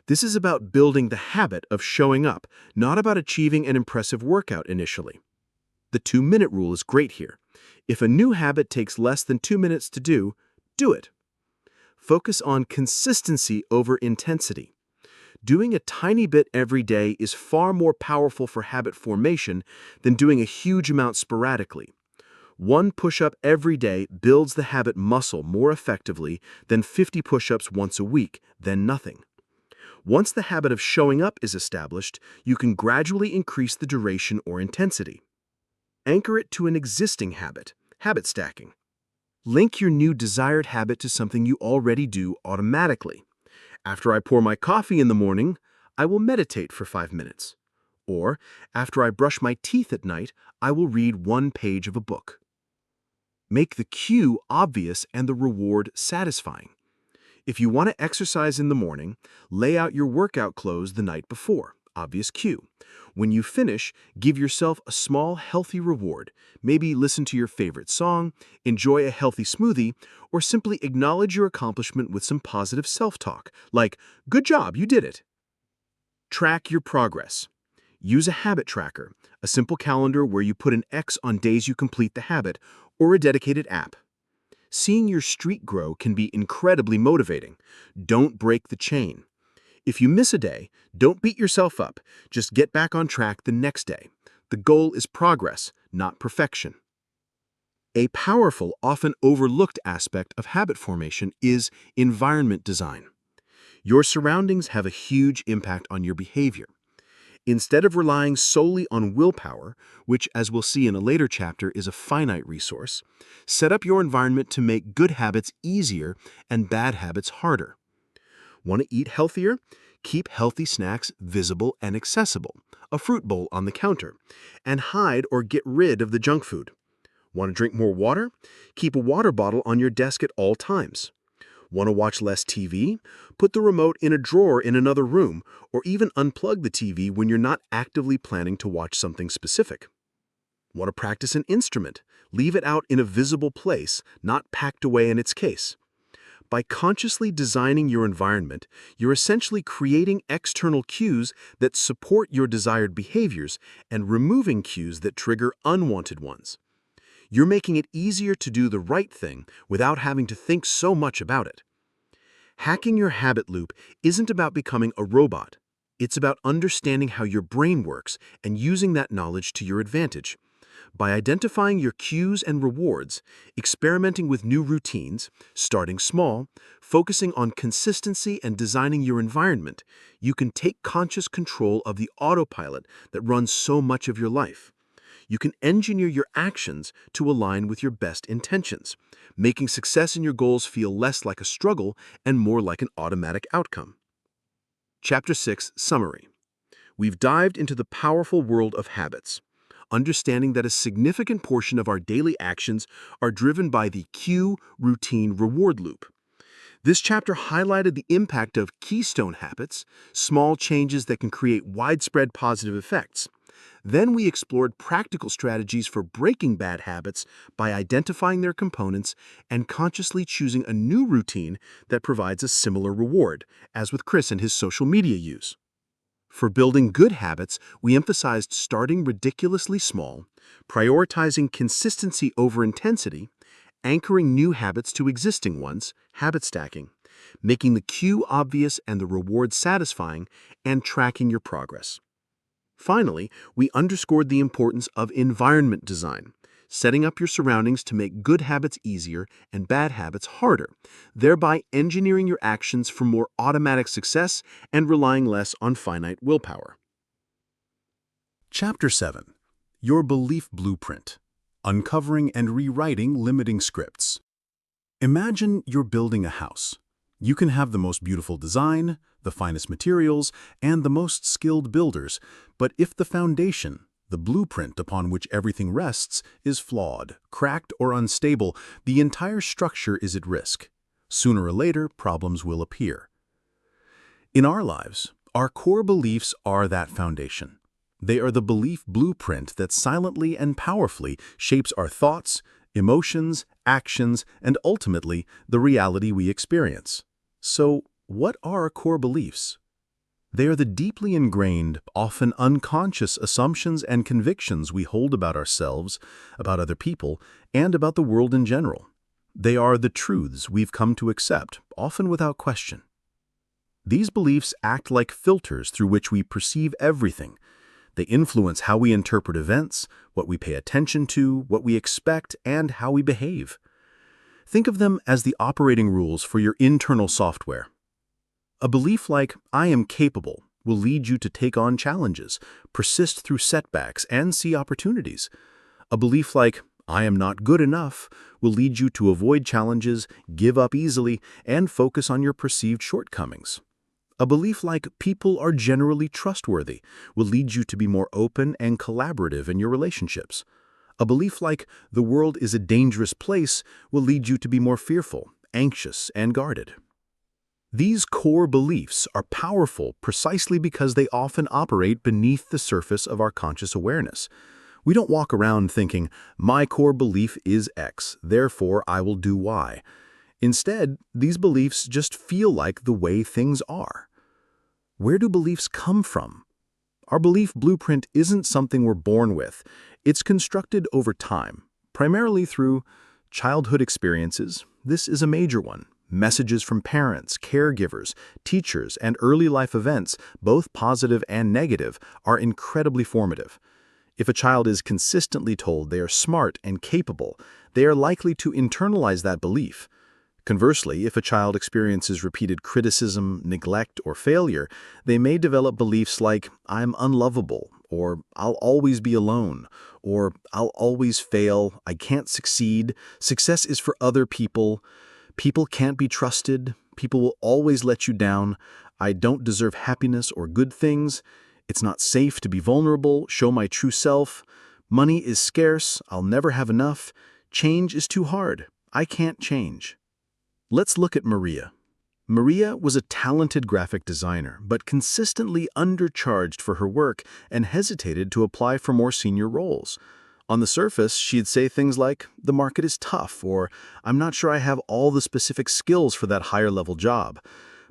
This is about building the habit of showing up, not about achieving an impressive workout initially. The 2-minute rule is great here. If a new habit takes less than 2 minutes to do it. Focus on consistency over intensity. Doing a tiny bit every day is far more powerful for habit formation than doing a huge amount sporadically. One push-up every day builds the habit muscle more effectively than 50 push-ups once a week, then nothing. Once the habit of showing up is established, you can gradually increase the duration or intensity. Anchor it to an existing habit, habit stacking. Link your new desired habit to something you already do automatically. After I pour my coffee in the morning, I will meditate for 5 minutes. Or, after I brush my teeth at night, I will read 1 page of a book. Make the cue obvious and the reward satisfying. If you want to exercise in the morning, lay out your workout clothes the night before, obvious cue. When you finish, give yourself a small, healthy reward. Maybe listen to your favorite song, enjoy a healthy smoothie, or simply acknowledge your accomplishment with some positive self-talk, like, "Good job, you did it." Track your progress. Use a habit tracker, a simple calendar where you put an X on days you complete the habit, or a dedicated app. Seeing your streak grow can be incredibly motivating. Don't break the chain. If you miss a day, don't beat yourself up. Just get back on track the next day. The goal is progress, not perfection. A powerful, often overlooked aspect of habit formation is environment design. Your surroundings have a huge impact on your behavior. Instead of relying solely on willpower, which, as we'll see in a later chapter, is a finite resource, set up your environment to make good habits easier and bad habits harder. Want to eat healthier? Keep healthy snacks visible and accessible, a fruit bowl on the counter, and hide or get rid of the junk food. Want to drink more water? Keep a water bottle on your desk at all times. Want to watch less TV? Put the remote in a drawer in another room, or even unplug the TV when you're not actively planning to watch something specific. Want to practice an instrument? Leave it out in a visible place, not packed away in its case. By consciously designing your environment, you're essentially creating external cues that support your desired behaviors and removing cues that trigger unwanted ones. You're making it easier to do the right thing without having to think so much about it. Hacking your habit loop isn't about becoming a robot. It's about understanding how your brain works and using that knowledge to your advantage. By identifying your cues and rewards, experimenting with new routines, starting small, focusing on consistency and designing your environment, you can take conscious control of the autopilot that runs so much of your life. You can engineer your actions to align with your best intentions, making success in your goals feel less like a struggle and more like an automatic outcome. Chapter 6 Summary. We've dived into the powerful world of habits, understanding that a significant portion of our daily actions are driven by the cue, routine, reward loop. This chapter highlighted the impact of keystone habits, small changes that can create widespread positive effects. Then we explored practical strategies for breaking bad habits by identifying their components and consciously choosing a new routine that provides a similar reward, as with Chris and his social media use. For building good habits, we emphasized starting ridiculously small, prioritizing consistency over intensity, anchoring new habits to existing ones, habit stacking, making the cue obvious and the reward satisfying, and tracking your progress. Finally, we underscored the importance of environment design, setting up your surroundings to make good habits easier and bad habits harder, thereby engineering your actions for more automatic success and relying less on finite willpower. Chapter 7. Your Belief Blueprint. Uncovering and Rewriting Limiting Scripts. Imagine you're building a house. You can have the most beautiful design, the finest materials, and the most skilled builders, but if the foundation, the blueprint upon which everything rests, is flawed, cracked, or unstable, the entire structure is at risk. Sooner or later, problems will appear. In our lives, our core beliefs are that foundation. They are the belief blueprint that silently and powerfully shapes our thoughts, emotions, actions, and ultimately, the reality we experience. So, what are our core beliefs? They are the deeply ingrained, often unconscious assumptions and convictions we hold about ourselves, about other people, and about the world in general. They are the truths we've come to accept, often without question. These beliefs act like filters through which we perceive everything. They influence how we interpret events, what we pay attention to, what we expect, and how we behave. Think of them as the operating rules for your internal software. A belief like, "I am capable," will lead you to take on challenges, persist through setbacks, and see opportunities. A belief like, "I am not good enough," will lead you to avoid challenges, give up easily, and focus on your perceived shortcomings. A belief like, "People are generally trustworthy," will lead you to be more open and collaborative in your relationships. A belief like, "The world is a dangerous place," will lead you to be more fearful, anxious, and guarded. These core beliefs are powerful precisely because they often operate beneath the surface of our conscious awareness. We don't walk around thinking, "My core belief is X, therefore I will do Y." Instead, these beliefs just feel like the way things are. Where do beliefs come from? Our belief blueprint isn't something we're born with. It's constructed over time, primarily through childhood experiences. This is a major one. Messages from parents, caregivers, teachers, and early life events, both positive and negative, are incredibly formative. If a child is consistently told they are smart and capable, they are likely to internalize that belief. Conversely, if a child experiences repeated criticism, neglect, or failure, they may develop beliefs like, "I'm unlovable," or "I'll always be alone," or "I'll always fail," "I can't succeed," "Success is for other people," "People can't be trusted," "People will always let you down," "I don't deserve happiness or good things," "It's not safe to be vulnerable," "Show my true self," "Money is scarce," "I'll never have enough," "Change is too hard," "I can't change." Let's look at Maria. Maria was a talented graphic designer, but consistently undercharged for her work and hesitated to apply for more senior roles. On the surface, she'd say things like, "The market is tough," or "I'm not sure I have all the specific skills for that higher-level job."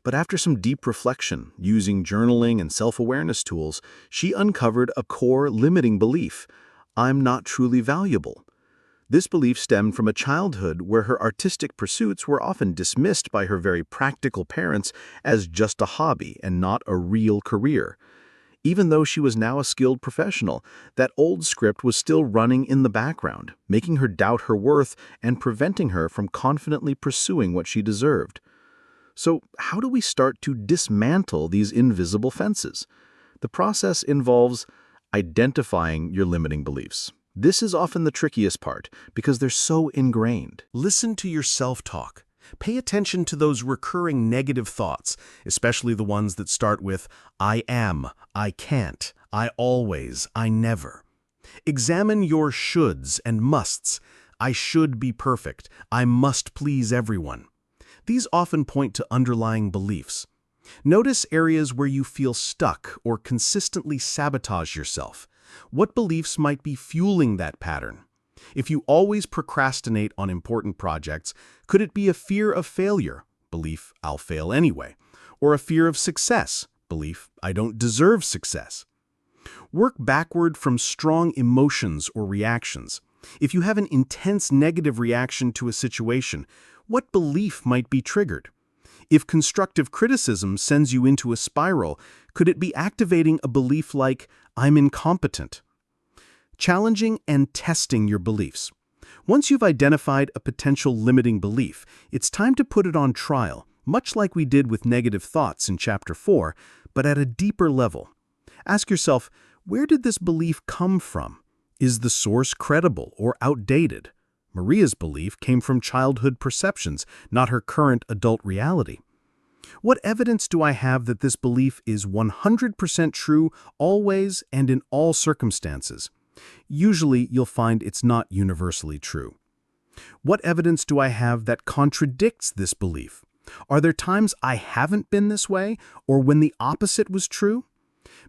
But after some deep reflection, using journaling and self-awareness tools, she uncovered a core limiting belief: "I'm not truly valuable." This belief stemmed from a childhood where her artistic pursuits were often dismissed by her very practical parents as just a hobby and not a real career. Even though she was now a skilled professional, that old script was still running in the background, making her doubt her worth and preventing her from confidently pursuing what she deserved. So, how do we start to dismantle these invisible fences? The process involves identifying your limiting beliefs. This is often the trickiest part because they're so ingrained. Listen to your self-talk. Pay attention to those recurring negative thoughts, especially the ones that start with I am, I can't, I always, I never. Examine your shoulds and musts. I should be perfect. I must please everyone. These often point to underlying beliefs. Notice areas where you feel stuck or consistently sabotage yourself. What beliefs might be fueling that pattern? If you always procrastinate on important projects, could it be a fear of failure, belief I'll fail anyway, or a fear of success, belief I don't deserve success? Work backward from strong emotions or reactions. If you have an intense negative reaction to a situation, what belief might be triggered? If constructive criticism sends you into a spiral, could it be activating a belief like, I'm incompetent? Challenging and testing your beliefs. Once you've identified a potential limiting belief, it's time to put it on trial, much like we did with negative thoughts in Chapter 4, but at a deeper level. Ask yourself, where did this belief come from? Is the source credible or outdated? Maria's belief came from childhood perceptions, not her current adult reality. What evidence do I have that this belief is 100% true always and in all circumstances? Usually, you'll find it's not universally true. What evidence do I have that contradicts this belief? Are there times I haven't been this way, or when the opposite was true?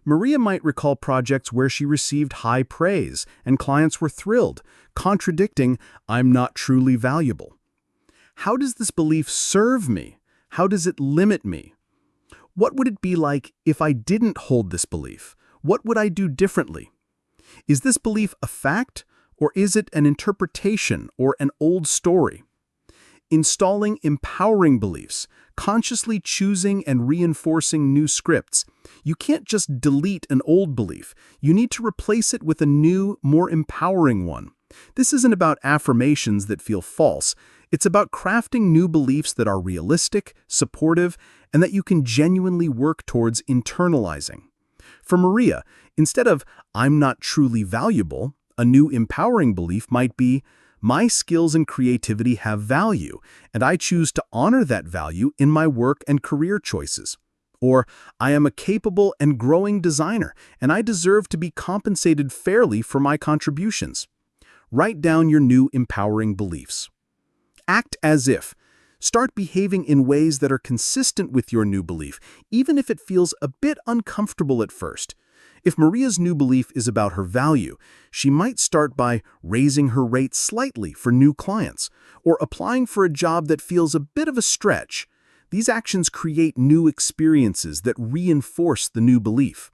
Maria might recall projects where she received high praise and clients were thrilled, contradicting, I'm not truly valuable. How does this belief serve me? How does it limit me? What would it be like if I didn't hold this belief? What would I do differently? Is this belief a fact, or is it an interpretation or an old story? Installing empowering beliefs, consciously choosing and reinforcing new scripts. You can't just delete an old belief. You need to replace it with a new, more empowering one. This isn't about affirmations that feel false. It's about crafting new beliefs that are realistic, supportive, and that you can genuinely work towards internalizing. For Maria, instead of, I'm not truly valuable, a new empowering belief might be, my skills and creativity have value, and I choose to honor that value in my work and career choices. Or, I am a capable and growing designer, and I deserve to be compensated fairly for my contributions. Write down your new empowering beliefs. Act as if. Start behaving in ways that are consistent with your new belief, even if it feels a bit uncomfortable at first. If Maria's new belief is about her value, she might start by raising her rate slightly for new clients, or applying for a job that feels a bit of a stretch. These actions create new experiences that reinforce the new belief.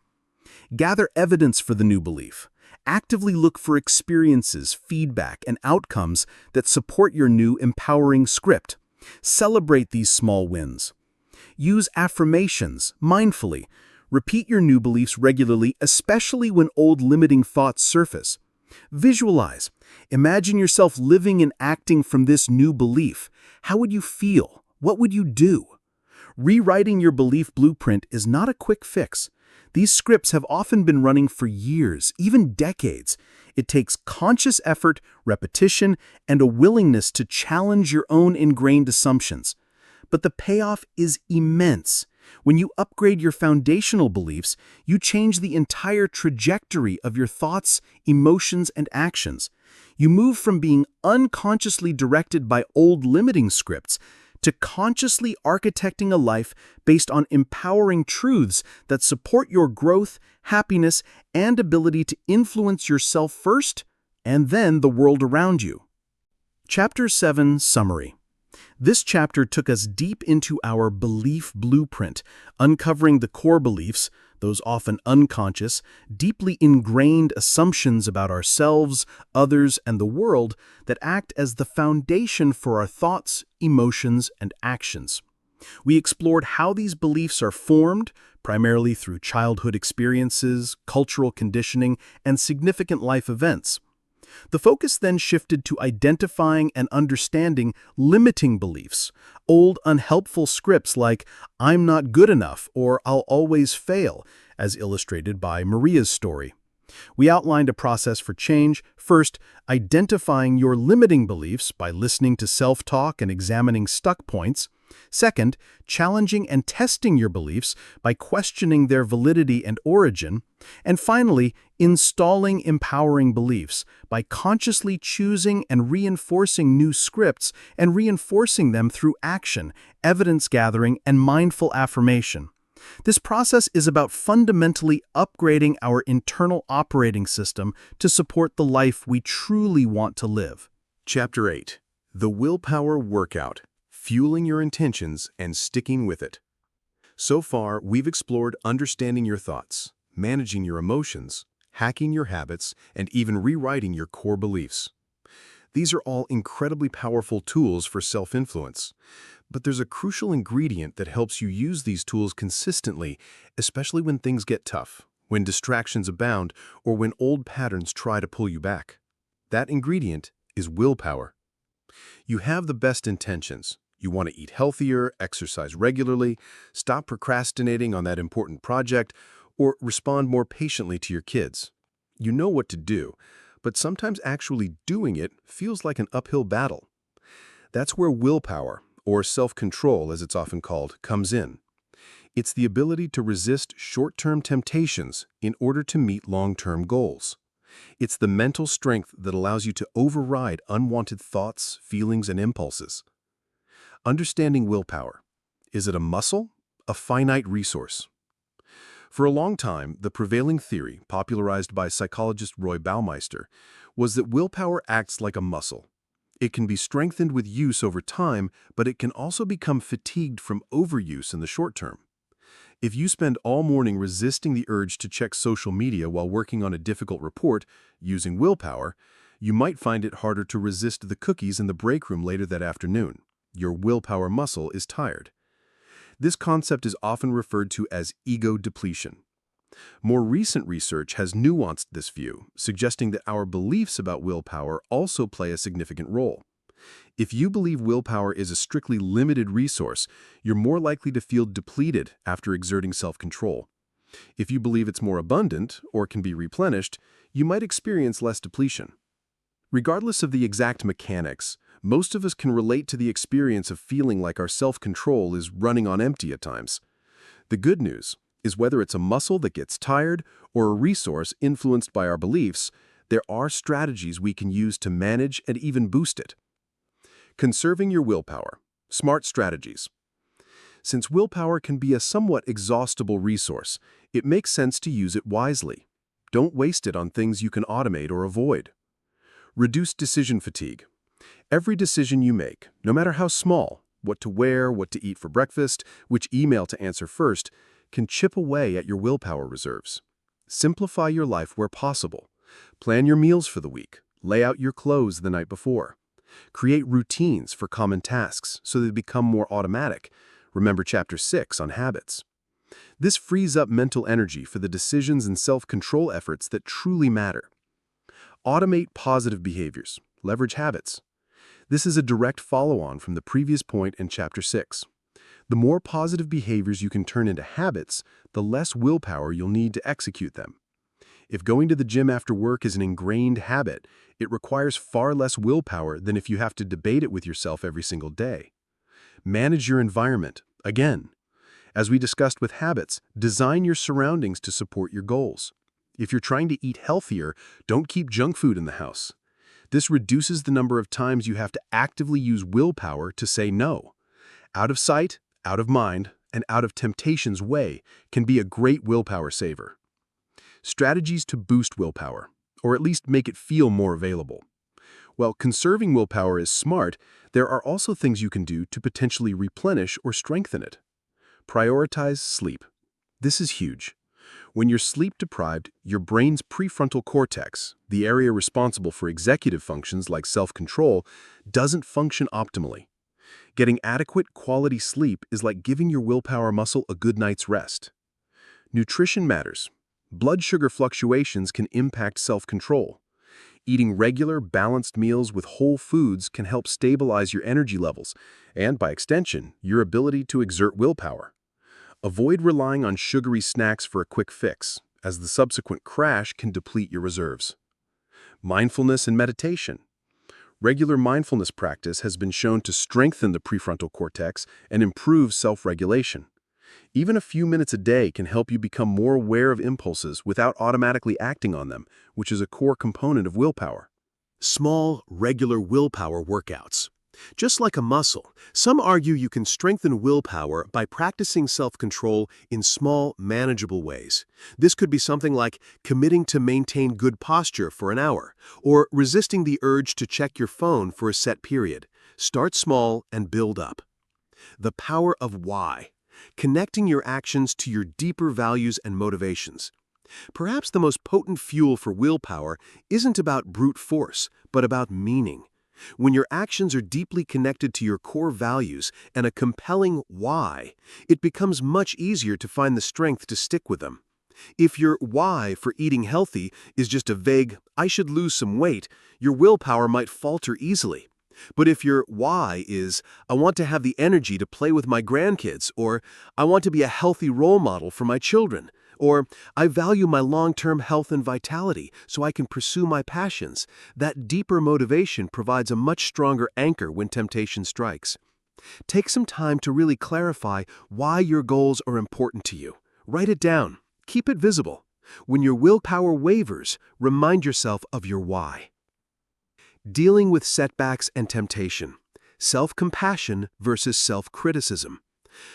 Gather evidence for the new belief. Actively look for experiences, feedback, and outcomes that support your new empowering script. Celebrate these small wins. Use affirmations mindfully. Repeat your new beliefs regularly, especially when old limiting thoughts surface. Visualize. Imagine yourself living and acting from this new belief. How would you feel? What would you do? Rewriting your belief blueprint is not a quick fix. These scripts have often been running for years, even decades. It takes conscious effort, repetition, and a willingness to challenge your own ingrained assumptions. But the payoff is immense. When you upgrade your foundational beliefs, you change the entire trajectory of your thoughts, emotions, and actions. You move from being unconsciously directed by old limiting scripts to consciously architecting a life based on empowering truths that support your growth, happiness, and ability to influence yourself first and then the world around you. Chapter 7 Summary. This chapter took us deep into our belief blueprint, uncovering the core beliefs, those often unconscious, deeply ingrained assumptions about ourselves, others, and the world that act as the foundation for our thoughts, emotions, and actions. We explored how these beliefs are formed, primarily through childhood experiences, cultural conditioning, and significant life events. The focus then shifted to identifying and understanding limiting beliefs, old unhelpful scripts like "I'm not good enough" or "I'll always fail," as illustrated by Maria's story. We outlined a process for change. First, identifying your limiting beliefs by listening to self-talk and examining stuck points. Second, challenging and testing your beliefs by questioning their validity and origin. And finally, installing empowering beliefs by consciously choosing and reinforcing new scripts and reinforcing them through action, evidence gathering, and mindful affirmation. This process is about fundamentally upgrading our internal operating system to support the life we truly want to live. Chapter 8. The Willpower Workout. Fueling your intentions and sticking with it. So far, we've explored understanding your thoughts, managing your emotions, hacking your habits, and even rewriting your core beliefs. These are all incredibly powerful tools for self-influence. But there's a crucial ingredient that helps you use these tools consistently, especially when things get tough, when distractions abound, or when old patterns try to pull you back. That ingredient is willpower. You have the best intentions. You want to eat healthier, exercise regularly, stop procrastinating on that important project, or respond more patiently to your kids. You know what to do, but sometimes actually doing it feels like an uphill battle. That's where willpower, or self-control as it's often called, comes in. It's the ability to resist short-term temptations in order to meet long-term goals. It's the mental strength that allows you to override unwanted thoughts, feelings, and impulses. Understanding willpower. Is it a muscle? A finite resource? For a long time, the prevailing theory, popularized by psychologist Roy Baumeister, was that willpower acts like a muscle. It can be strengthened with use over time, but it can also become fatigued from overuse in the short term. If you spend all morning resisting the urge to check social media while working on a difficult report using willpower, you might find it harder to resist the cookies in the break room later that afternoon. Your willpower muscle is tired. This concept is often referred to as ego depletion. More recent research has nuanced this view, suggesting that our beliefs about willpower also play a significant role. If you believe willpower is a strictly limited resource, you're more likely to feel depleted after exerting self-control. If you believe it's more abundant or can be replenished, you might experience less depletion. Regardless of the exact mechanics, most of us can relate to the experience of feeling like our self-control is running on empty at times. The good news is whether it's a muscle that gets tired or a resource influenced by our beliefs, there are strategies we can use to manage and even boost it. Conserving your willpower. Smart strategies. Since willpower can be a somewhat exhaustible resource, it makes sense to use it wisely. Don't waste it on things you can automate or avoid. Reduce decision fatigue. Every decision you make, no matter how small, what to wear, what to eat for breakfast, which email to answer first, can chip away at your willpower reserves. Simplify your life where possible. Plan your meals for the week. Lay out your clothes the night before. Create routines for common tasks so they become more automatic. Remember Chapter 6 on habits. This frees up mental energy for the decisions and self-control efforts that truly matter. Automate positive behaviors. Leverage habits. This is a direct follow-on from the previous point in Chapter 6. The more positive behaviors you can turn into habits, the less willpower you'll need to execute them. If going to the gym after work is an ingrained habit, it requires far less willpower than if you have to debate it with yourself every single day. Manage your environment. Again, as we discussed with habits, design your surroundings to support your goals. If you're trying to eat healthier, don't keep junk food in the house. This reduces the number of times you have to actively use willpower to say no. Out of sight, out of mind, and out of temptation's way can be a great willpower saver. Strategies to boost willpower, or at least make it feel more available. While conserving willpower is smart, there are also things you can do to potentially replenish or strengthen it. Prioritize sleep. This is huge. When you're sleep-deprived, your brain's prefrontal cortex, the area responsible for executive functions like self-control, doesn't function optimally. Getting adequate quality sleep is like giving your willpower muscle a good night's rest. Nutrition matters. Blood sugar fluctuations can impact self-control. Eating regular, balanced meals with whole foods can help stabilize your energy levels and, by extension, your ability to exert willpower. Avoid relying on sugary snacks for a quick fix, as the subsequent crash can deplete your reserves. Mindfulness and meditation. Regular mindfulness practice has been shown to strengthen the prefrontal cortex and improve self-regulation. Even a few minutes a day can help you become more aware of impulses without automatically acting on them, which is a core component of willpower. Small, regular willpower workouts. Just like a muscle, some argue you can strengthen willpower by practicing self-control in small, manageable ways. This could be something like committing to maintain good posture for an hour, or resisting the urge to check your phone for a set period. Start small and build up. The power of why. Connecting your actions to your deeper values and motivations. Perhaps the most potent fuel for willpower isn't about brute force, but about meaning. When your actions are deeply connected to your core values and a compelling why, it becomes much easier to find the strength to stick with them. If your why for eating healthy is just a vague, "I should lose some weight," your willpower might falter easily. But if your why is, "I want to have the energy to play with my grandkids," or "I want to be a healthy role model for my children," or "I value my long-term health and vitality so I can pursue my passions," that deeper motivation provides a much stronger anchor when temptation strikes. Take some time to really clarify why your goals are important to you. Write it down. Keep it visible. When your willpower wavers, remind yourself of your why. Dealing with setbacks and temptation. Self-compassion versus self-criticism.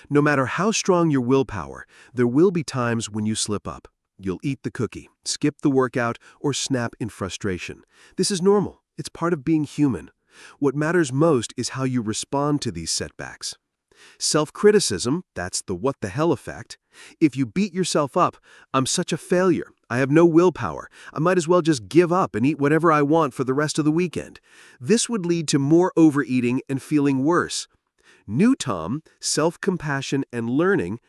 No matter how strong your willpower, there will be times when you slip up. You'll eat the cookie, skip the workout, or snap in frustration. This is normal. It's part of being human. What matters most is how you respond to these setbacks. Self-criticism, that's the what the hell effect. If you beat yourself up, "I'm such a failure. I have no willpower. I might as well just give up and eat whatever I want for the rest of the weekend." This would lead to more overeating and feeling worse. New Tom, self-compassion and learning.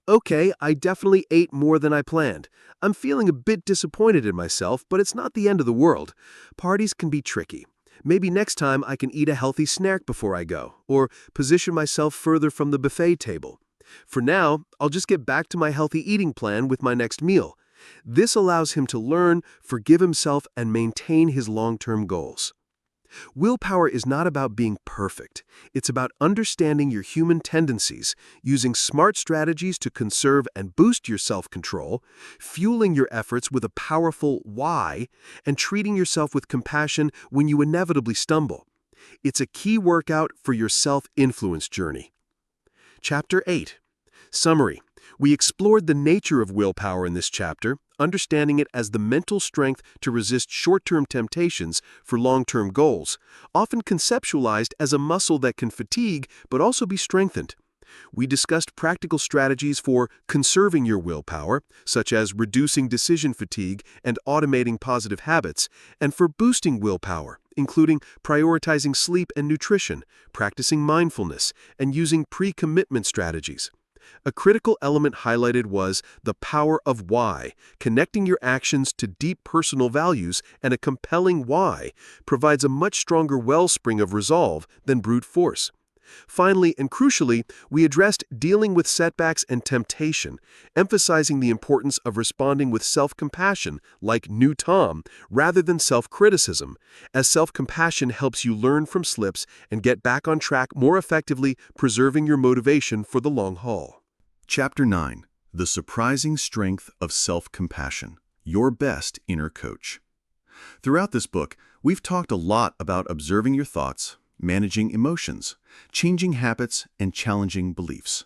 "Okay, I definitely ate more than I planned. I'm feeling a bit disappointed in myself, but it's not the end of the world. Parties can be tricky. Maybe next time I can eat a healthy snack before I go, or position myself further from the buffet table. For now, I'll just get back to my healthy eating plan with my next meal." This allows him to learn, forgive himself, and maintain his long-term goals. Willpower is not about being perfect. It's about understanding your human tendencies, using smart strategies to conserve and boost your self-control, fueling your efforts with a powerful why, and treating yourself with compassion when you inevitably stumble. It's a key workout for your self-influence journey. Chapter 8. Summary. We explored the nature of willpower in this chapter, understanding it as the mental strength to resist short-term temptations for long-term goals, often conceptualized as a muscle that can fatigue but also be strengthened. We discussed practical strategies for conserving your willpower, such as reducing decision fatigue and automating positive habits, and for boosting willpower, including prioritizing sleep and nutrition, practicing mindfulness, and using pre-commitment strategies. A critical element highlighted was the power of why. Connecting your actions to deep personal values and a compelling why provides a much stronger wellspring of resolve than brute force. Finally, and crucially, we addressed dealing with setbacks and temptation, emphasizing the importance of responding with self-compassion, like New Tom, rather than self-criticism, as self-compassion helps you learn from slips and get back on track more effectively, preserving your motivation for the long haul. Chapter 9. The Surprising Strength of Self-Compassion. Your Best Inner Coach. Throughout this book, we've talked a lot about observing your thoughts, managing emotions, changing habits, and challenging beliefs.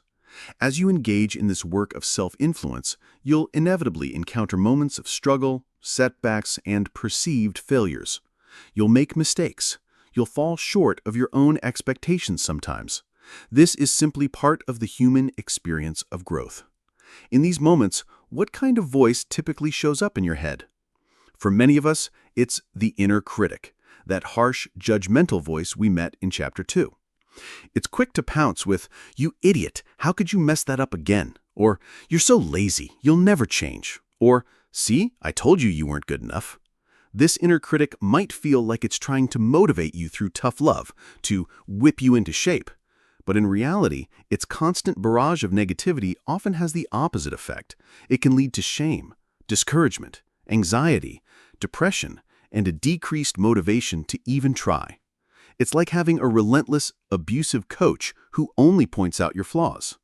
As you engage in this work of self-influence, you'll inevitably encounter moments of struggle, setbacks, and perceived failures. You'll make mistakes. You'll fall short of your own expectations sometimes. This is simply part of the human experience of growth. In these moments, what kind of voice typically shows up in your head? For many of us, it's the inner critic, that harsh, judgmental voice we met in Chapter 2. It's quick to pounce with, "You idiot, how could you mess that up again?" Or, "You're so lazy, you'll never change." Or, "See, I told you you weren't good enough." This inner critic might feel like it's trying to motivate you through tough love, to whip you into shape. But in reality, its constant barrage of negativity often has the opposite effect. It can lead to shame, discouragement, anxiety, depression, and a decreased motivation to even try. It's like having a relentless, abusive coach who only points out your flaws.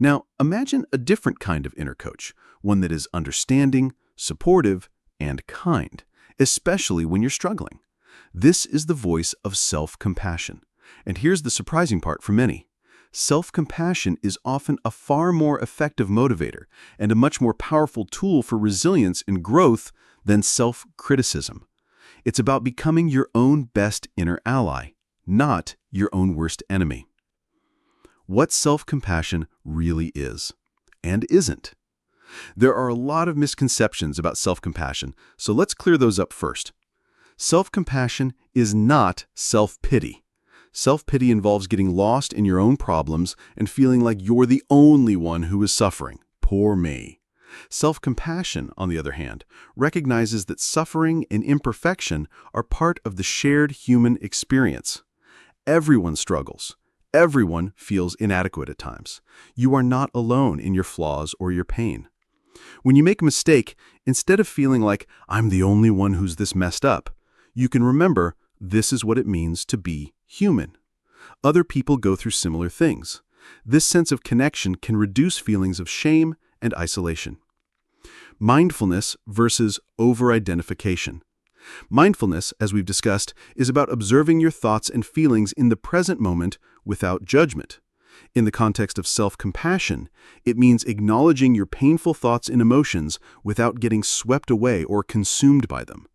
Now, imagine a different kind of inner coach, one that is understanding, supportive, and kind, especially when you're struggling. This is the voice of self-compassion. And here's the surprising part for many. Self-compassion is often a far more effective motivator and a much more powerful tool for resilience and growth than self-criticism. It's about becoming your own best inner ally, not your own worst enemy. What self-compassion really is and isn't. There are a lot of misconceptions about self-compassion, so let's clear those up first. Self-compassion is not self-pity. Self-pity involves getting lost in your own problems and feeling like you're the only one who is suffering. Poor me. Self-compassion, on the other hand, recognizes that suffering and imperfection are part of the shared human experience. Everyone struggles. Everyone feels inadequate at times. You are not alone in your flaws or your pain. When you make a mistake, instead of feeling like, "I'm the only one who's this messed up," you can remember this is what it means to be human. Other people go through similar things. This sense of connection can reduce feelings of shame and isolation. Mindfulness versus over-identification. Mindfulness, as we've discussed, is about observing your thoughts and feelings in the present moment without judgment. In the context of self-compassion, it means acknowledging your painful thoughts and emotions without getting swept away or consumed by them.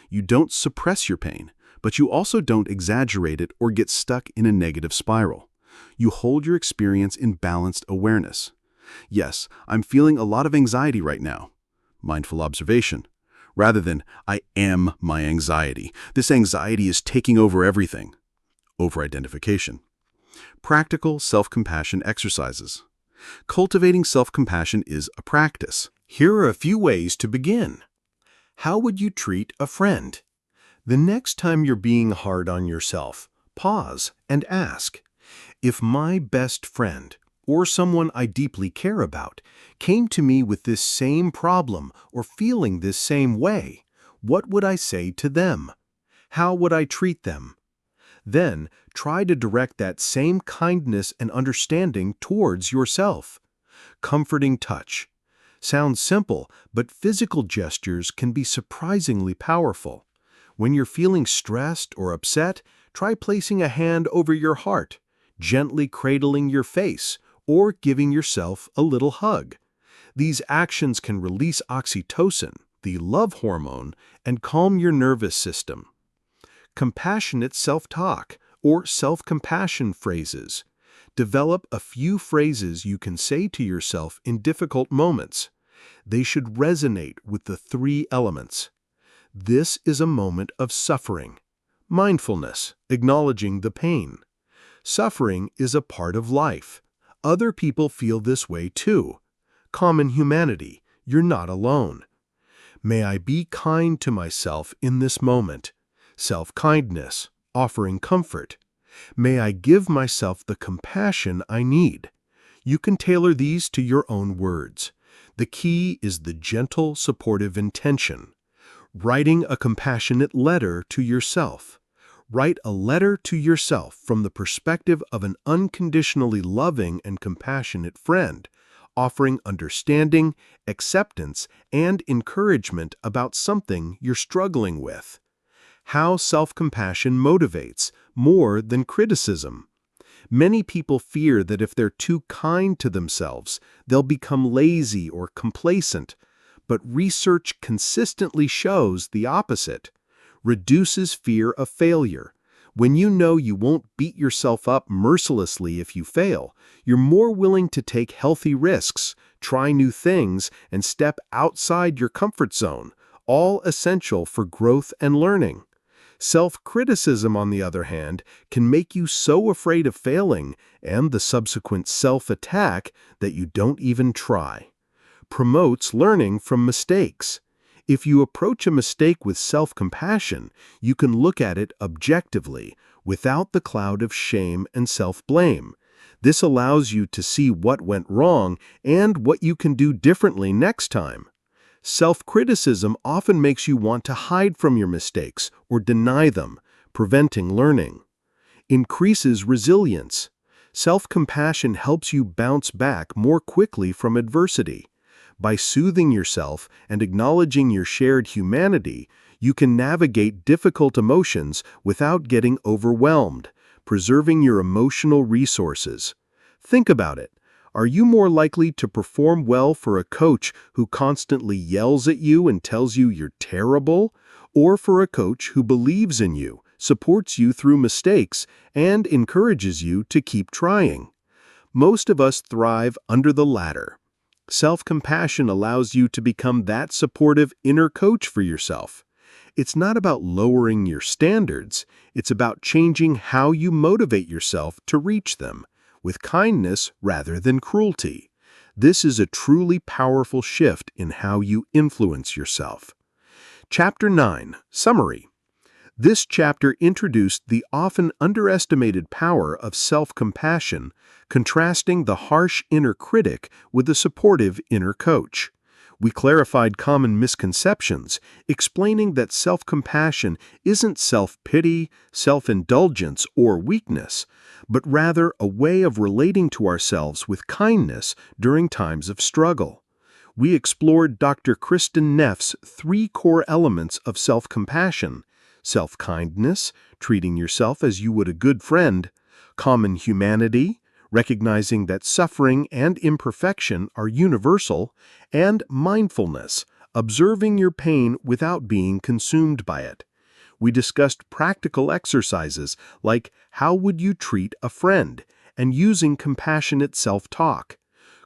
You don't suppress your pain, but you also don't exaggerate it or get stuck in a negative spiral. You hold your experience in balanced awareness. Yes, I'm feeling a lot of anxiety right now. Mindful observation. Rather than, "I am my anxiety. This anxiety is taking over everything." Over-identification. Practical self-compassion exercises. Cultivating self-compassion is a practice. Here are a few ways to begin. How would you treat a friend? The next time you're being hard on yourself, pause and ask, if my best friend or someone I deeply care about came to me with this same problem or feeling this same way, what would I say to them? How would I treat them? Then try to direct that same kindness and understanding towards yourself. Comforting touch. Sounds simple, but physical gestures can be surprisingly powerful. When you're feeling stressed or upset, try placing a hand over your heart, gently cradling your face, or giving yourself a little hug. These actions can release oxytocin, the love hormone, and calm your nervous system. Compassionate self-talk, or self-compassion phrases. Develop a few phrases you can say to yourself in difficult moments. They should resonate with the three elements. This is a moment of suffering. Mindfulness, acknowledging the pain. Suffering is a part of life. Other people feel this way too. Common humanity, you're not alone. May I be kind to myself in this moment. Self-kindness, offering comfort. May I give myself the compassion I need. You can tailor these to your own words. The key is the gentle, supportive intention. Writing a compassionate letter to yourself. Write a letter to yourself from the perspective of an unconditionally loving and compassionate friend, offering understanding, acceptance, and encouragement about something you're struggling with. How self-compassion motivates, more than criticism. Many people fear that if they're too kind to themselves, they'll become lazy or complacent, but research consistently shows the opposite. Reduces fear of failure. When you know you won't beat yourself up mercilessly if you fail, you're more willing to take healthy risks, try new things, and step outside your comfort zone, all essential for growth and learning. Self-criticism, on the other hand, can make you so afraid of failing and the subsequent self-attack that you don't even try. Promotes learning from mistakes. If you approach a mistake with self-compassion, you can look at it objectively, without the cloud of shame and self-blame. This allows you to see what went wrong and what you can do differently next time. Self-criticism often makes you want to hide from your mistakes or deny them, preventing learning. Increases resilience. Self-compassion helps you bounce back more quickly from adversity. By soothing yourself and acknowledging your shared humanity, you can navigate difficult emotions without getting overwhelmed, preserving your emotional resources. Think about it. Are you more likely to perform well for a coach who constantly yells at you and tells you you're terrible, or for a coach who believes in you, supports you through mistakes, and encourages you to keep trying? Most of us thrive under the latter. Self-compassion allows you to become that supportive inner coach for yourself. It's not about lowering your standards, it's about changing how you motivate yourself to reach them, with kindness rather than cruelty. This is a truly powerful shift in how you influence yourself. Chapter 9, Summary. This chapter introduced the often underestimated power of self-compassion, contrasting the harsh inner critic with the supportive inner coach. We clarified common misconceptions, explaining that self-compassion isn't self-pity, self-indulgence, or weakness, but rather a way of relating to ourselves with kindness during times of struggle. We explored Dr. Kristen Neff's 3 core elements of self-compassion: self-kindness, treating yourself as you would a good friend; common humanity, recognizing that suffering and imperfection are universal; and mindfulness, observing your pain without being consumed by it. We discussed practical exercises like how would you treat a friend and using compassionate self-talk.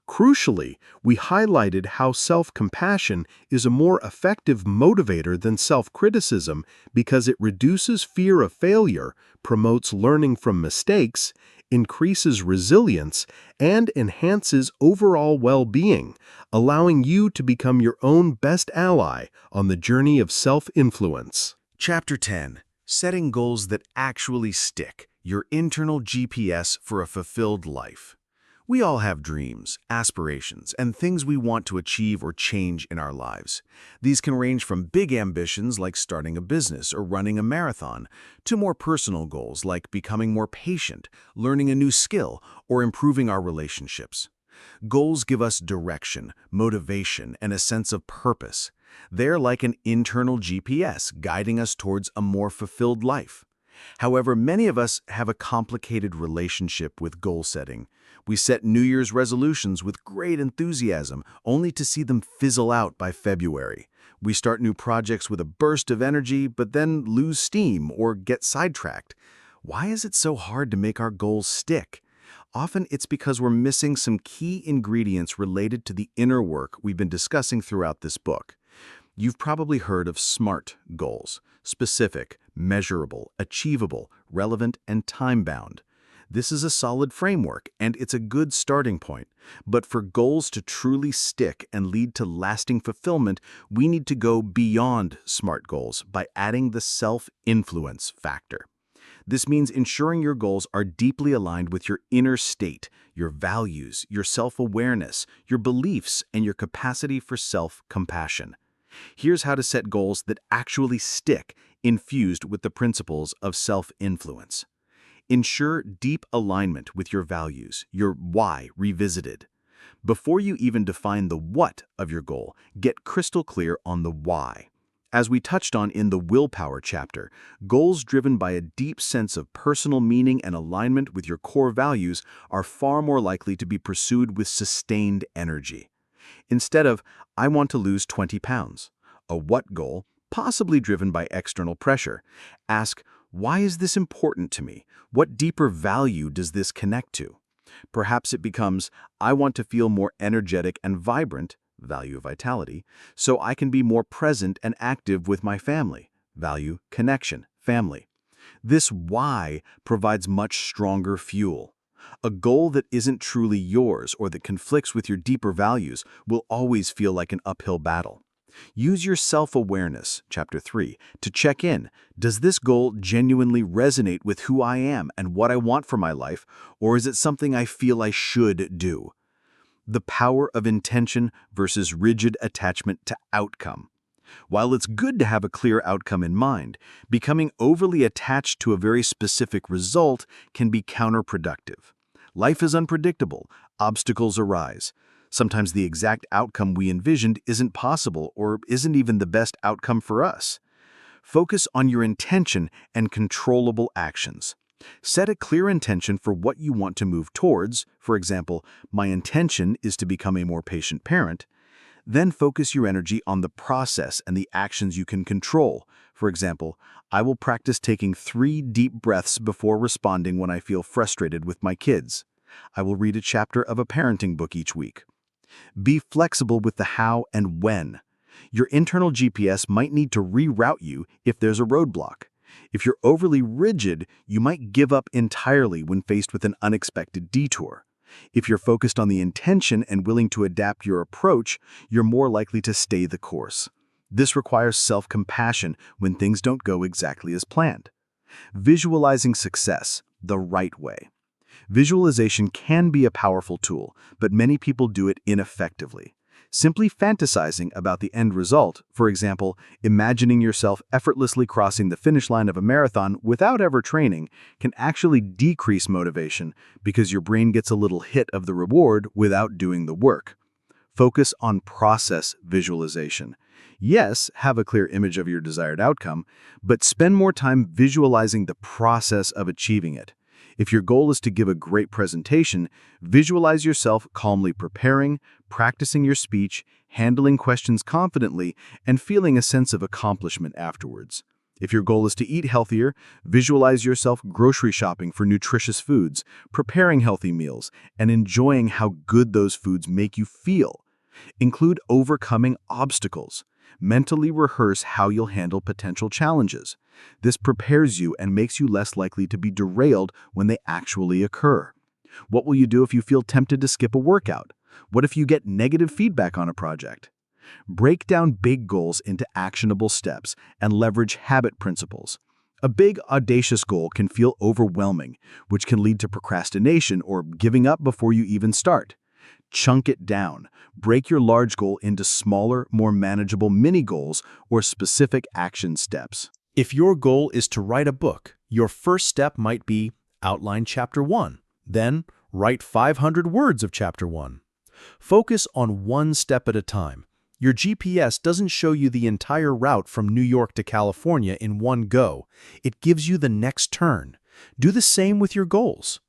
Crucially, we highlighted how self-compassion is a more effective motivator than self-criticism because it reduces fear of failure, promotes learning from mistakes, increases resilience, and enhances overall well-being, allowing you to become your own best ally on the journey of self-influence. Chapter 10. Setting Goals That Actually Stick, Your Internal GPS for a Fulfilled Life. We all have dreams, aspirations, and things we want to achieve or change in our lives. These can range from big ambitions like starting a business or running a marathon, to more personal goals like becoming more patient, learning a new skill, or improving our relationships. Goals give us direction, motivation, and a sense of purpose. They're like an internal GPS guiding us towards a more fulfilled life. However, many of us have a complicated relationship with goal setting. We set New Year's resolutions with great enthusiasm, only to see them fizzle out by February. We start new projects with a burst of energy, but then lose steam or get sidetracked. Why is it so hard to make our goals stick? Often it's because we're missing some key ingredients related to the inner work we've been discussing throughout this book. You've probably heard of SMART goals: specific, measurable, achievable, relevant, and time-bound. This is a solid framework, and it's a good starting point. But for goals to truly stick and lead to lasting fulfillment, we need to go beyond SMART goals by adding the self-influence factor. This means ensuring your goals are deeply aligned with your inner state, your values, your self-awareness, your beliefs, and your capacity for self-compassion. Here's how to set goals that actually stick, infused with the principles of self-influence. Ensure deep alignment with your values, your why revisited. Before you even define the what of your goal, get crystal clear on the why. As we touched on in the Willpower chapter, goals driven by a deep sense of personal meaning and alignment with your core values are far more likely to be pursued with sustained energy. Instead of, I want to lose 20 pounds, a what goal, possibly driven by external pressure, ask, why is this important to me? What deeper value does this connect to? Perhaps it becomes, I want to feel more energetic and vibrant, value vitality, so I can be more present and active with my family, value connection, family. This why provides much stronger fuel. A goal that isn't truly yours or that conflicts with your deeper values will always feel like an uphill battle. Use your self-awareness, Chapter 3, to check in. Does this goal genuinely resonate with who I am and what I want for my life, or is it something I feel I should do? The power of intention versus rigid attachment to outcome. While it's good to have a clear outcome in mind, becoming overly attached to a very specific result can be counterproductive. Life is unpredictable. Obstacles arise. Sometimes the exact outcome we envisioned isn't possible or isn't even the best outcome for us. Focus on your intention and controllable actions. Set a clear intention for what you want to move towards. For example, my intention is to become a more patient parent. Then focus your energy on the process and the actions you can control. For example, I will practice taking 3 deep breaths before responding when I feel frustrated with my kids. I will read a chapter of a parenting book each week. Be flexible with the how and when. Your internal GPS might need to reroute you if there's a roadblock. If you're overly rigid, you might give up entirely when faced with an unexpected detour. If you're focused on the intention and willing to adapt your approach, you're more likely to stay the course. This requires self-compassion when things don't go exactly as planned. Visualizing success the right way. Visualization can be a powerful tool, but many people do it ineffectively. Simply fantasizing about the end result, for example, imagining yourself effortlessly crossing the finish line of a marathon without ever training, can actually decrease motivation because your brain gets a little hit of the reward without doing the work. Focus on process visualization. Yes, have a clear image of your desired outcome, but spend more time visualizing the process of achieving it. If your goal is to give a great presentation, visualize yourself calmly preparing, practicing your speech, handling questions confidently, and feeling a sense of accomplishment afterwards. If your goal is to eat healthier, visualize yourself grocery shopping for nutritious foods, preparing healthy meals, and enjoying how good those foods make you feel. Include overcoming obstacles. Mentally rehearse how you'll handle potential challenges. This prepares you and makes you less likely to be derailed when they actually occur. What will you do if you feel tempted to skip a workout? What if you get negative feedback on a project? Break down big goals into actionable steps and leverage habit principles. A big, audacious goal can feel overwhelming, which can lead to procrastination or giving up before you even start. Chunk it down. Break your large goal into smaller, more manageable mini goals or specific action steps. If your goal is to write a book, your first step might be outline Chapter 1, then write 500 words of Chapter 1. Focus on one step at a time. Your GPS doesn't show you the entire route from New York to California in one go. It gives you the next turn. Do the same with your goals.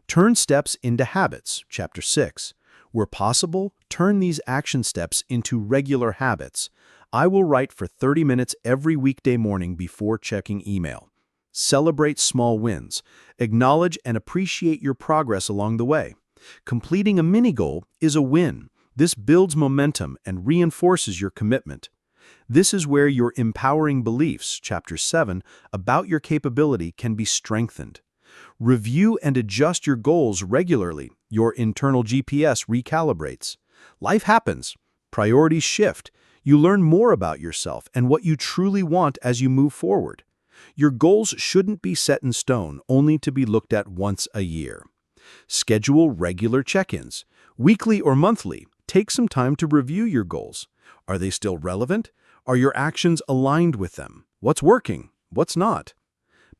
Turn steps into habits, Chapter 6. Where possible, turn these action steps into regular habits. I will write for 30 minutes every weekday morning before checking email. Celebrate small wins. Acknowledge and appreciate your progress along the way. Completing a mini goal is a win. This builds momentum and reinforces your commitment. This is where your empowering beliefs, Chapter 7, about your capability can be strengthened. Review and adjust your goals regularly. Your internal GPS recalibrates. Life happens. Priorities shift. You learn more about yourself and what you truly want as you move forward. Your goals shouldn't be set in stone, only to be looked at once a year. Schedule regular check-ins. Weekly or monthly, take some time to review your goals. Are they still relevant? Are your actions aligned with them? What's working? What's not?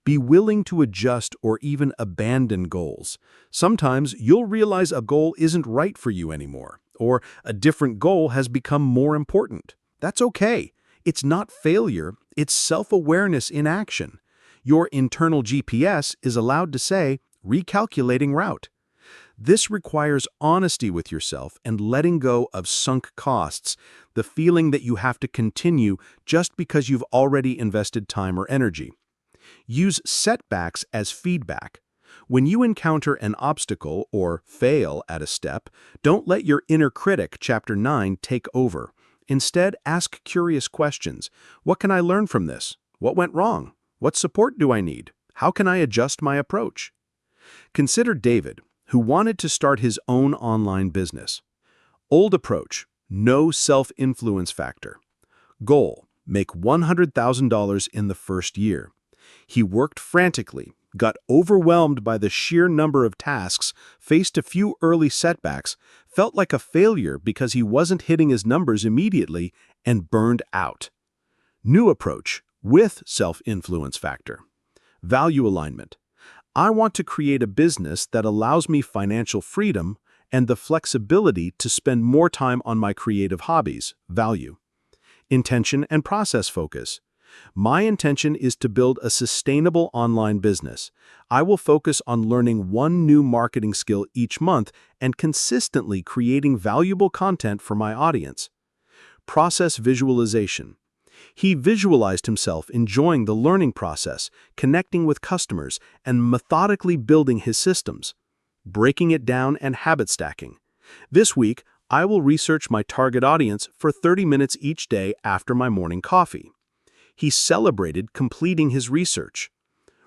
Be willing to adjust or even abandon goals. Sometimes you'll realize a goal isn't right for you anymore, or a different goal has become more important. That's okay. It's not failure, it's self-awareness in action. Your internal GPS is allowed to say, recalculating route. This requires honesty with yourself and letting go of sunk costs, the feeling that you have to continue just because you've already invested time or energy. Use setbacks as feedback. When you encounter an obstacle or fail at a step, don't let your inner critic, Chapter 9, take over. Instead, ask curious questions. What can I learn from this? What went wrong? What support do I need? How can I adjust my approach? Consider David, who wanted to start his own online business. Old approach, no self-influence factor. Goal, make $100,000 in the first year. He worked frantically, got overwhelmed by the sheer number of tasks, faced a few early setbacks, felt like a failure because he wasn't hitting his numbers immediately, and burned out. New approach, with self-influence factor. Value alignment. I want to create a business that allows me financial freedom and the flexibility to spend more time on my creative hobbies, value. Intention and process focus. My intention is to build a sustainable online business. I will focus on learning one new marketing skill each month and consistently creating valuable content for my audience. Process visualization. He visualized himself enjoying the learning process, connecting with customers, and methodically building his systems. Breaking it down and habit stacking. This week, I will research my target audience for 30 minutes each day after my morning coffee. He celebrated completing his research.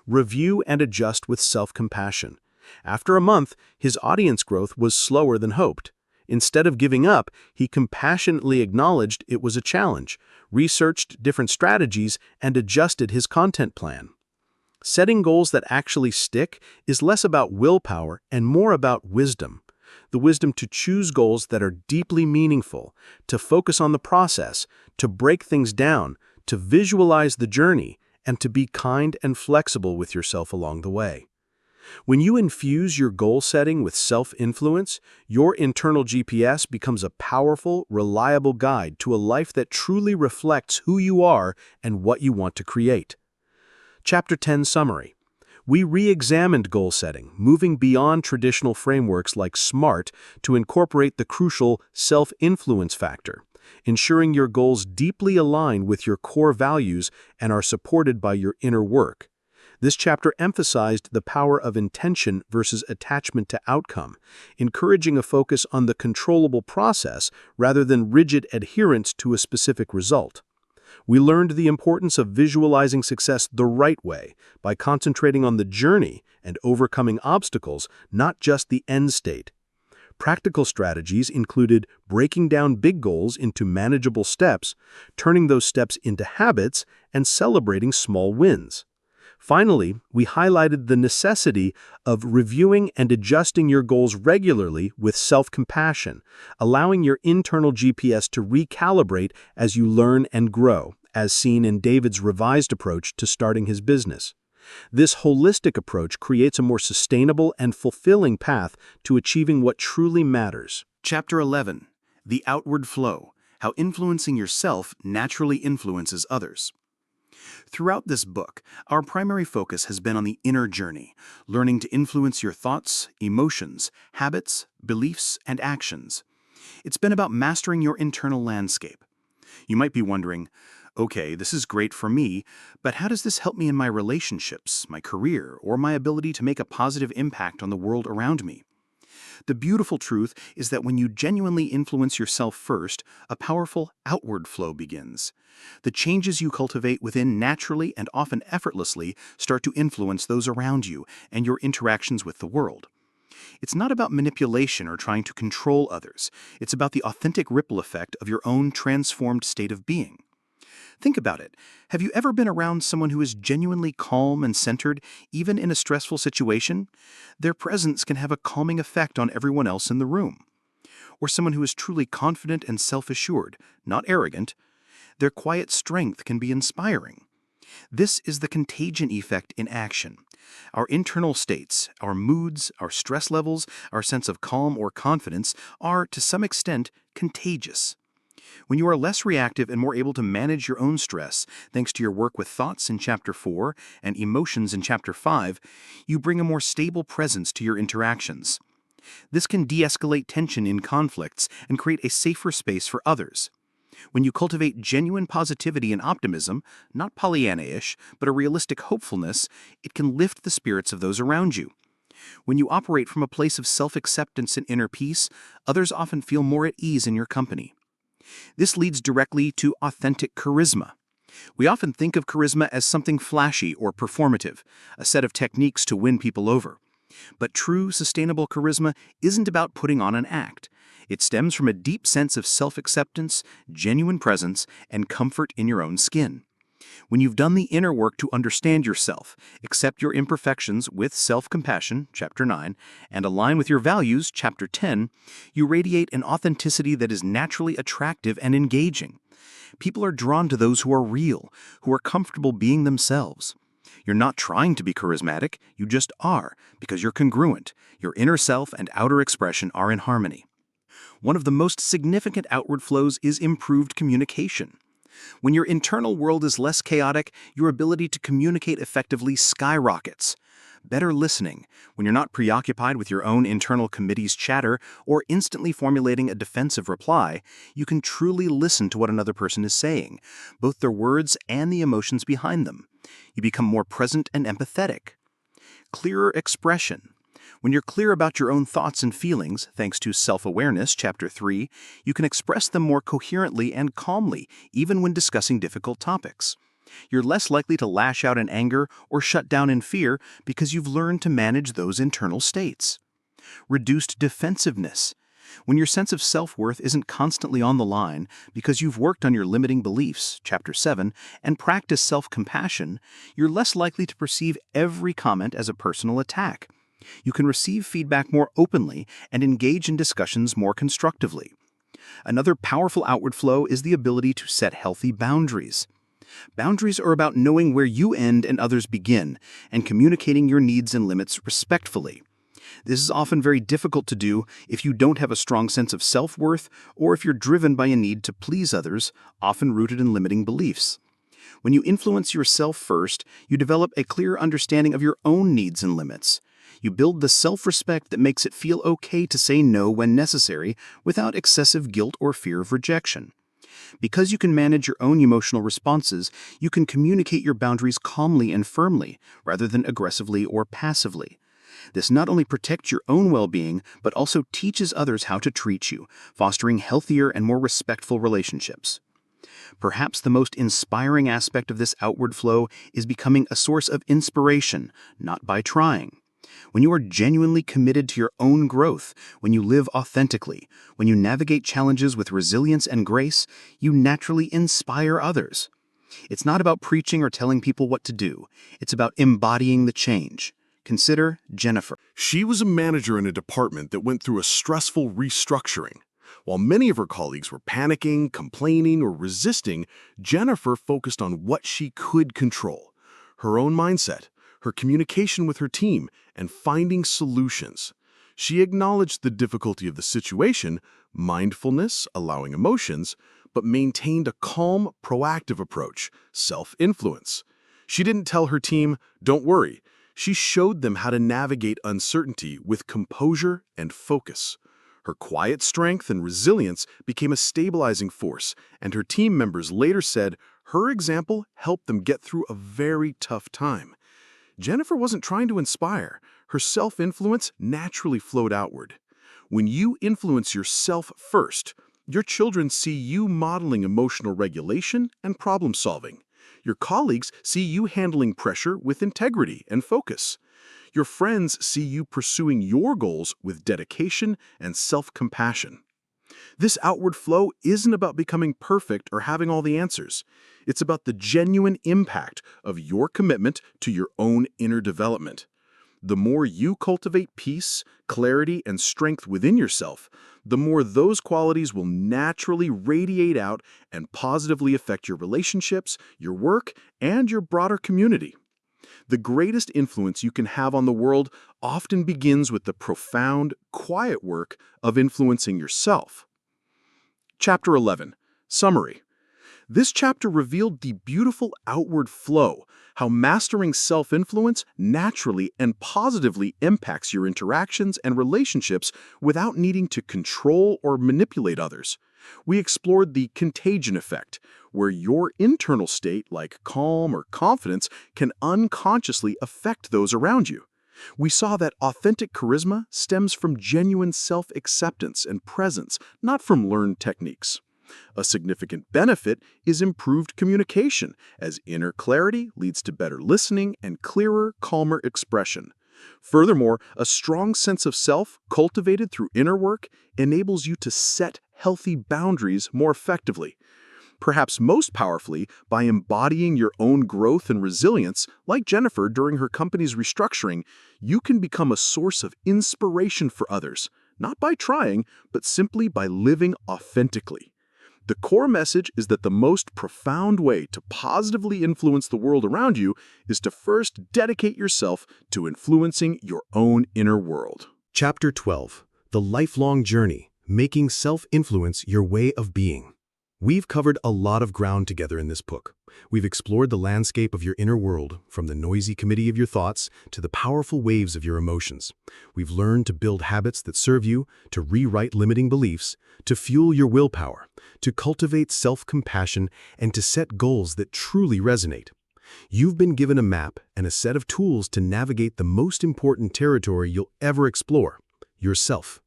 Review and adjust with self-compassion. After a month, his audience growth was slower than hoped. Instead of giving up, he compassionately acknowledged it was a challenge, researched different strategies, and adjusted his content plan. Setting goals that actually stick is less about willpower and more about wisdom. The wisdom to choose goals that are deeply meaningful, to focus on the process, to break things down, to visualize the journey, and to be kind and flexible with yourself along the way. When you infuse your goal setting with self-influence, your internal GPS becomes a powerful, reliable guide to a life that truly reflects who you are and what you want to create. Chapter 10 Summary. We re-examined goal setting, moving beyond traditional frameworks like SMART to incorporate the crucial self-influence factor, ensuring your goals deeply align with your core values and are supported by your inner work. This chapter emphasized the power of intention versus attachment to outcome, encouraging a focus on the controllable process rather than rigid adherence to a specific result. We learned the importance of visualizing success the right way by concentrating on the journey and overcoming obstacles, not just the end state. Practical strategies included breaking down big goals into manageable steps, turning those steps into habits, and celebrating small wins. Finally, we highlighted the necessity of reviewing and adjusting your goals regularly with self-compassion, allowing your internal GPS to recalibrate as you learn and grow, as seen in David's revised approach to starting his business. This holistic approach creates a more sustainable and fulfilling path to achieving what truly matters. Chapter 11. The Outward Flow. How Influencing Yourself Naturally Influences Others. Throughout this book, our primary focus has been on the inner journey, learning to influence your thoughts, emotions, habits, beliefs, and actions. It's been about mastering your internal landscape. You might be wondering, okay, this is great for me, but how does this help me in my relationships, my career, or my ability to make a positive impact on the world around me? The beautiful truth is that when you genuinely influence yourself first, a powerful outward flow begins. The changes you cultivate within naturally and often effortlessly start to influence those around you and your interactions with the world. It's not about manipulation or trying to control others. It's about the authentic ripple effect of your own transformed state of being. Think about it. Have you ever been around someone who is genuinely calm and centered, even in a stressful situation? Their presence can have a calming effect on everyone else in the room. Or someone who is truly confident and self-assured, not arrogant. Their quiet strength can be inspiring. This is the contagion effect in action. Our internal states, our moods, our stress levels, our sense of calm or confidence are, to some extent, contagious. When you are less reactive and more able to manage your own stress, thanks to your work with thoughts in Chapter 4 and emotions in Chapter 5, you bring a more stable presence to your interactions. This can de-escalate tension in conflicts and create a safer space for others. When you cultivate genuine positivity and optimism, not Pollyanna-ish, but a realistic hopefulness, it can lift the spirits of those around you. When you operate from a place of self-acceptance and inner peace, others often feel more at ease in your company. This leads directly to authentic charisma. We often think of charisma as something flashy or performative, a set of techniques to win people over. But true, sustainable charisma isn't about putting on an act. It stems from a deep sense of self-acceptance, genuine presence, and comfort in your own skin. When you've done the inner work to understand yourself, accept your imperfections with self-compassion, Chapter 9, and align with your values, Chapter 10, you radiate an authenticity that is naturally attractive and engaging. People are drawn to those who are real, who are comfortable being themselves. You're not trying to be charismatic, you just are, because you're congruent. Your inner self and outer expression are in harmony. One of the most significant outward flows is improved communication. When your internal world is less chaotic, your ability to communicate effectively skyrockets. Better listening, when you're not preoccupied with your own internal committee's chatter or instantly formulating a defensive reply, you can truly listen to what another person is saying, both their words and the emotions behind them. You become more present and empathetic. Clearer expression. When you're clear about your own thoughts and feelings, thanks to self-awareness, Chapter 3, you can express them more coherently and calmly, even when discussing difficult topics. You're less likely to lash out in anger or shut down in fear because you've learned to manage those internal states. Reduced defensiveness. When your sense of self-worth isn't constantly on the line because you've worked on your limiting beliefs, Chapter 7, and practiced self-compassion, you're less likely to perceive every comment as a personal attack. You can receive feedback more openly and engage in discussions more constructively. Another powerful outward flow is the ability to set healthy boundaries. Boundaries are about knowing where you end and others begin, and communicating your needs and limits respectfully. This is often very difficult to do if you don't have a strong sense of self-worth or if you're driven by a need to please others, often rooted in limiting beliefs. When you influence yourself first, you develop a clear understanding of your own needs and limits. You build the self-respect that makes it feel okay to say no when necessary without excessive guilt or fear of rejection. Because you can manage your own emotional responses, you can communicate your boundaries calmly and firmly, rather than aggressively or passively. This not only protects your own well-being, but also teaches others how to treat you, fostering healthier and more respectful relationships. Perhaps the most inspiring aspect of this outward flow is becoming a source of inspiration, not by trying. When you are genuinely committed to your own growth, when you live authentically, when you navigate challenges with resilience and grace, you naturally inspire others. It's not about preaching or telling people what to do. It's about embodying the change. Consider Jennifer. She was a manager in a department that went through a stressful restructuring. While many of her colleagues were panicking, complaining, or resisting, Jennifer focused on what she could control: her own mindset, her communication with her team, and finding solutions. She acknowledged the difficulty of the situation, mindfulness, allowing emotions, but maintained a calm, proactive approach, self-influence. She didn't tell her team, "Don't worry." She showed them how to navigate uncertainty with composure and focus. Her quiet strength and resilience became a stabilizing force, and her team members later said her example helped them get through a very tough time. Jennifer wasn't trying to inspire. Her self-influence naturally flowed outward. When you influence yourself first, your children see you modeling emotional regulation and problem-solving. Your colleagues see you handling pressure with integrity and focus. Your friends see you pursuing your goals with dedication and self-compassion. This outward flow isn't about becoming perfect or having all the answers. It's about the genuine impact of your commitment to your own inner development. The more you cultivate peace, clarity, and strength within yourself, the more those qualities will naturally radiate out and positively affect your relationships, your work, and your broader community. The greatest influence you can have on the world often begins with the profound, quiet work of influencing yourself. Chapter 11. Summary. This chapter revealed the beautiful outward flow, how mastering self-influence naturally and positively impacts your interactions and relationships without needing to control or manipulate others. We explored the contagion effect, where your internal state, like calm or confidence, can unconsciously affect those around you. We saw that authentic charisma stems from genuine self-acceptance and presence, not from learned techniques. A significant benefit is improved communication, as inner clarity leads to better listening and clearer, calmer expression. Furthermore, a strong sense of self, cultivated through inner work, enables you to set healthy boundaries more effectively. Perhaps most powerfully, by embodying your own growth and resilience, like Jennifer during her company's restructuring, you can become a source of inspiration for others, not by trying, but simply by living authentically. The core message is that the most profound way to positively influence the world around you is to first dedicate yourself to influencing your own inner world. Chapter 12. The Lifelong Journey, Making Self-Influence Your Way of Being. We've covered a lot of ground together in this book. We've explored the landscape of your inner world, from the noisy committee of your thoughts to the powerful waves of your emotions. We've learned to build habits that serve you, to rewrite limiting beliefs, to fuel your willpower, to cultivate self-compassion, and to set goals that truly resonate. You've been given a map and a set of tools to navigate the most important territory you'll ever explore: yourself.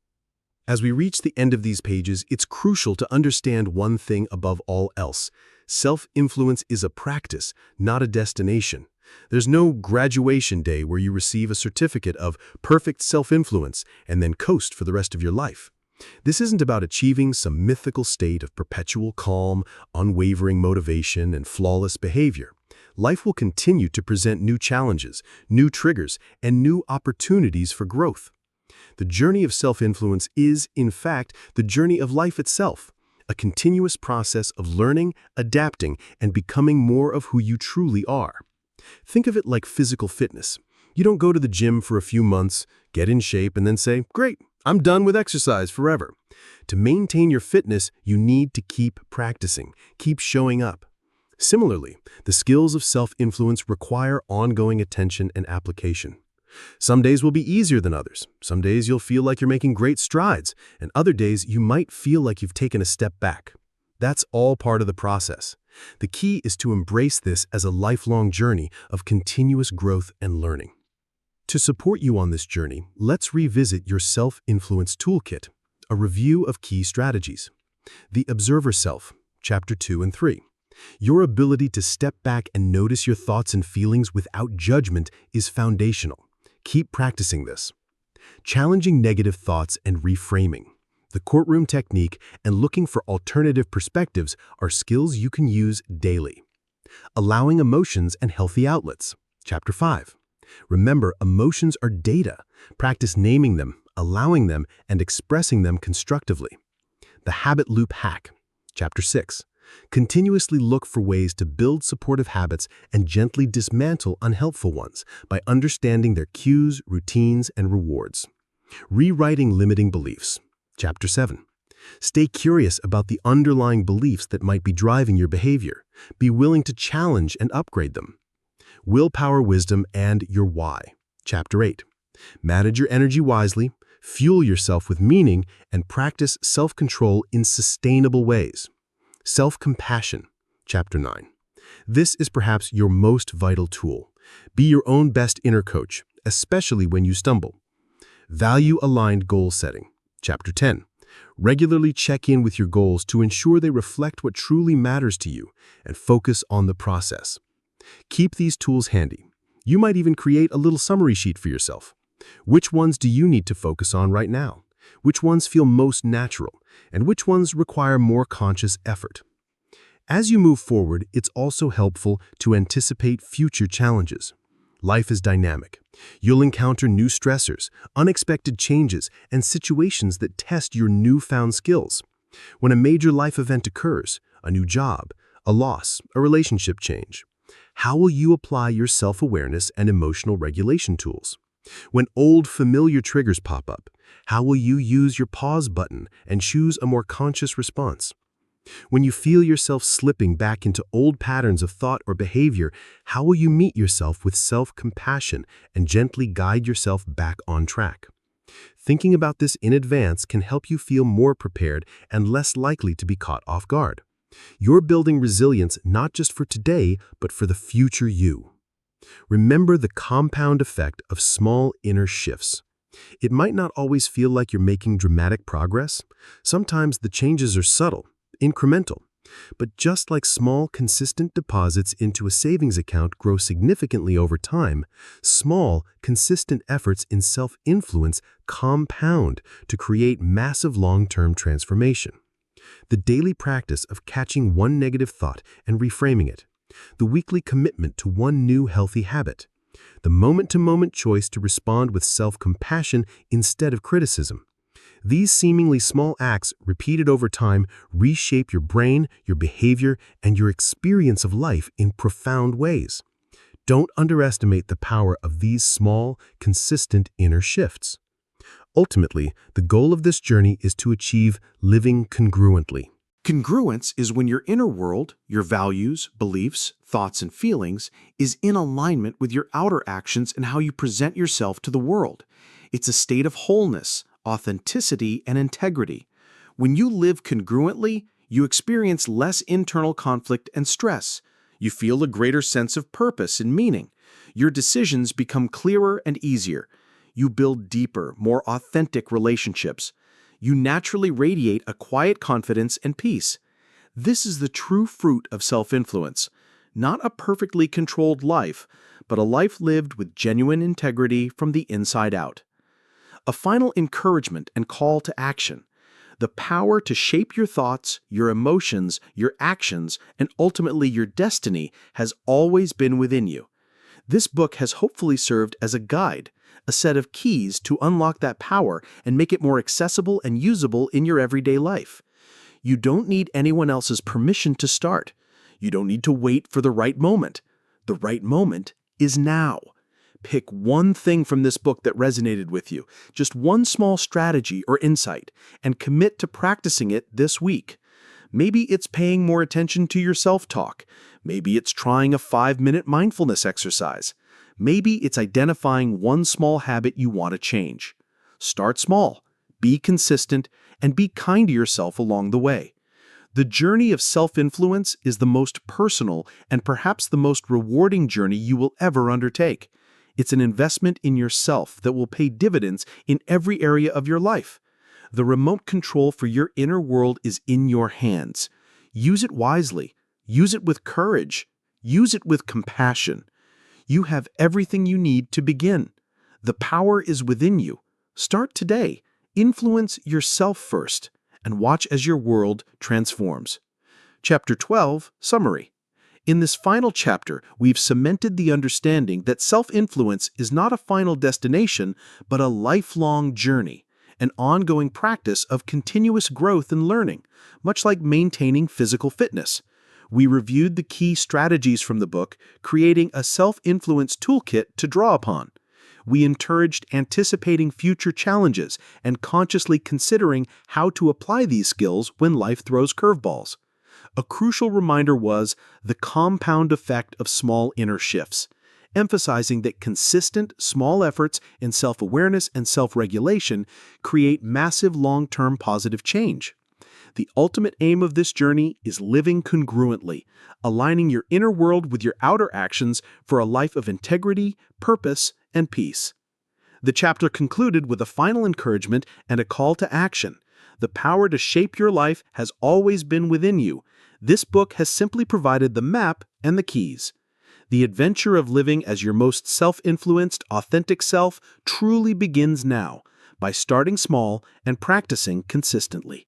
As we reach the end of these pages, it's crucial to understand one thing above all else. Self-influence is a practice, not a destination. There's no graduation day where you receive a certificate of perfect self-influence and then coast for the rest of your life. This isn't about achieving some mythical state of perpetual calm, unwavering motivation, and flawless behavior. Life will continue to present new challenges, new triggers, and new opportunities for growth. The journey of self-influence is, in fact, the journey of life itself, a continuous process of learning, adapting, and becoming more of who you truly are. Think of it like physical fitness. You don't go to the gym for a few months, get in shape, and then say, "Great, I'm done with exercise forever." To maintain your fitness, you need to keep practicing, keep showing up. Similarly, the skills of self-influence require ongoing attention and application. Some days will be easier than others. Some days you'll feel like you're making great strides, and other days you might feel like you've taken a step back. That's all part of the process. The key is to embrace this as a lifelong journey of continuous growth and learning. To support you on this journey, let's revisit your Self-Influence Toolkit, a review of key strategies. The Observer Self, Chapter 2 and 3. Your ability to step back and notice your thoughts and feelings without judgment is foundational. Keep practicing this. Challenging negative thoughts and reframing. The courtroom technique and looking for alternative perspectives are skills you can use daily. Allowing emotions and healthy outlets. Chapter 5. Remember, emotions are data. Practice naming them, allowing them, and expressing them constructively. The Habit Loop Hack. Chapter 6. Continuously look for ways to build supportive habits and gently dismantle unhelpful ones by understanding their cues, routines, and rewards. Rewriting limiting beliefs. Chapter 7. Stay curious about the underlying beliefs that might be driving your behavior. Be willing to challenge and upgrade them. Willpower, wisdom, and your why. Chapter 8. Manage your energy wisely, fuel yourself with meaning, and practice self-control in sustainable ways. Self-compassion. Chapter 9. This is perhaps your most vital tool. Be your own best inner coach, especially when you stumble. Value-aligned goal setting. Chapter 10. Regularly check in with your goals to ensure they reflect what truly matters to you and focus on the process. Keep these tools handy. You might even create a little summary sheet for yourself. Which ones do you need to focus on right now? Which ones feel most natural? And which ones require more conscious effort? As you move forward, it's also helpful to anticipate future challenges. Life is dynamic. You'll encounter new stressors, unexpected changes, and situations that test your newfound skills. When a major life event occurs, a new job, a loss, a relationship change, how will you apply your self-awareness and emotional regulation tools? When old familiar triggers pop up, how will you use your pause button and choose a more conscious response? When you feel yourself slipping back into old patterns of thought or behavior, how will you meet yourself with self-compassion and gently guide yourself back on track? Thinking about this in advance can help you feel more prepared and less likely to be caught off guard. You're building resilience not just for today, but for the future you. Remember the compound effect of small inner shifts. It might not always feel like you're making dramatic progress. Sometimes the changes are subtle, incremental. But just like small, consistent deposits into a savings account grow significantly over time, small, consistent efforts in self-influence compound to create massive long-term transformation. The daily practice of catching one negative thought and reframing it. The weekly commitment to one new healthy habit. The moment-to-moment choice to respond with self-compassion instead of criticism. These seemingly small acts, repeated over time, reshape your brain, your behavior, and your experience of life in profound ways. Don't underestimate the power of these small, consistent inner shifts. Ultimately, the goal of this journey is to achieve living congruently. Congruence is when your inner world, your values, beliefs, thoughts, and feelings is in alignment with your outer actions and how you present yourself to the world. It's a state of wholeness, authenticity, and integrity. When you live congruently, you experience less internal conflict and stress. You feel a greater sense of purpose and meaning. Your decisions become clearer and easier. You build deeper, more authentic relationships. You naturally radiate a quiet confidence and peace. This is the true fruit of self-influence. Not a perfectly controlled life, but a life lived with genuine integrity from the inside out. A final encouragement and call to action. The power to shape your thoughts, your emotions, your actions, and ultimately your destiny has always been within you. This book has hopefully served as a guide, a set of keys to unlock that power and make it more accessible and usable in your everyday life. You don't need anyone else's permission to start. You don't need to wait for the right moment. The right moment is now. Pick one thing from this book that resonated with you, just one small strategy or insight, and commit to practicing it this week. Maybe it's paying more attention to your self-talk. Maybe it's trying a 5-minute mindfulness exercise. Maybe it's identifying one small habit you want to change. Start small, be consistent, and be kind to yourself along the way. The journey of self-influence is the most personal and perhaps the most rewarding journey you will ever undertake. It's an investment in yourself that will pay dividends in every area of your life. The remote control for your inner world is in your hands. Use it wisely. Use it with courage. Use it with compassion. You have everything you need to begin. The power is within you. Start today. Influence yourself first, and watch as your world transforms. Chapter 12, Summary. In this final chapter, we've cemented the understanding that self-influence is not a final destination, but a lifelong journey, an ongoing practice of continuous growth and learning, much like maintaining physical fitness. We reviewed the key strategies from the book, creating a self-influence toolkit to draw upon. We encouraged anticipating future challenges and consciously considering how to apply these skills when life throws curveballs. A crucial reminder was the compound effect of small inner shifts, emphasizing that consistent, small efforts in self-awareness and self-regulation create massive long-term positive change. The ultimate aim of this journey is living congruently, aligning your inner world with your outer actions for a life of integrity, purpose, and peace. The chapter concluded with a final encouragement and a call to action. The power to shape your life has always been within you. This book has simply provided the map and the keys. The adventure of living as your most self-influenced, authentic self truly begins now, by starting small and practicing consistently.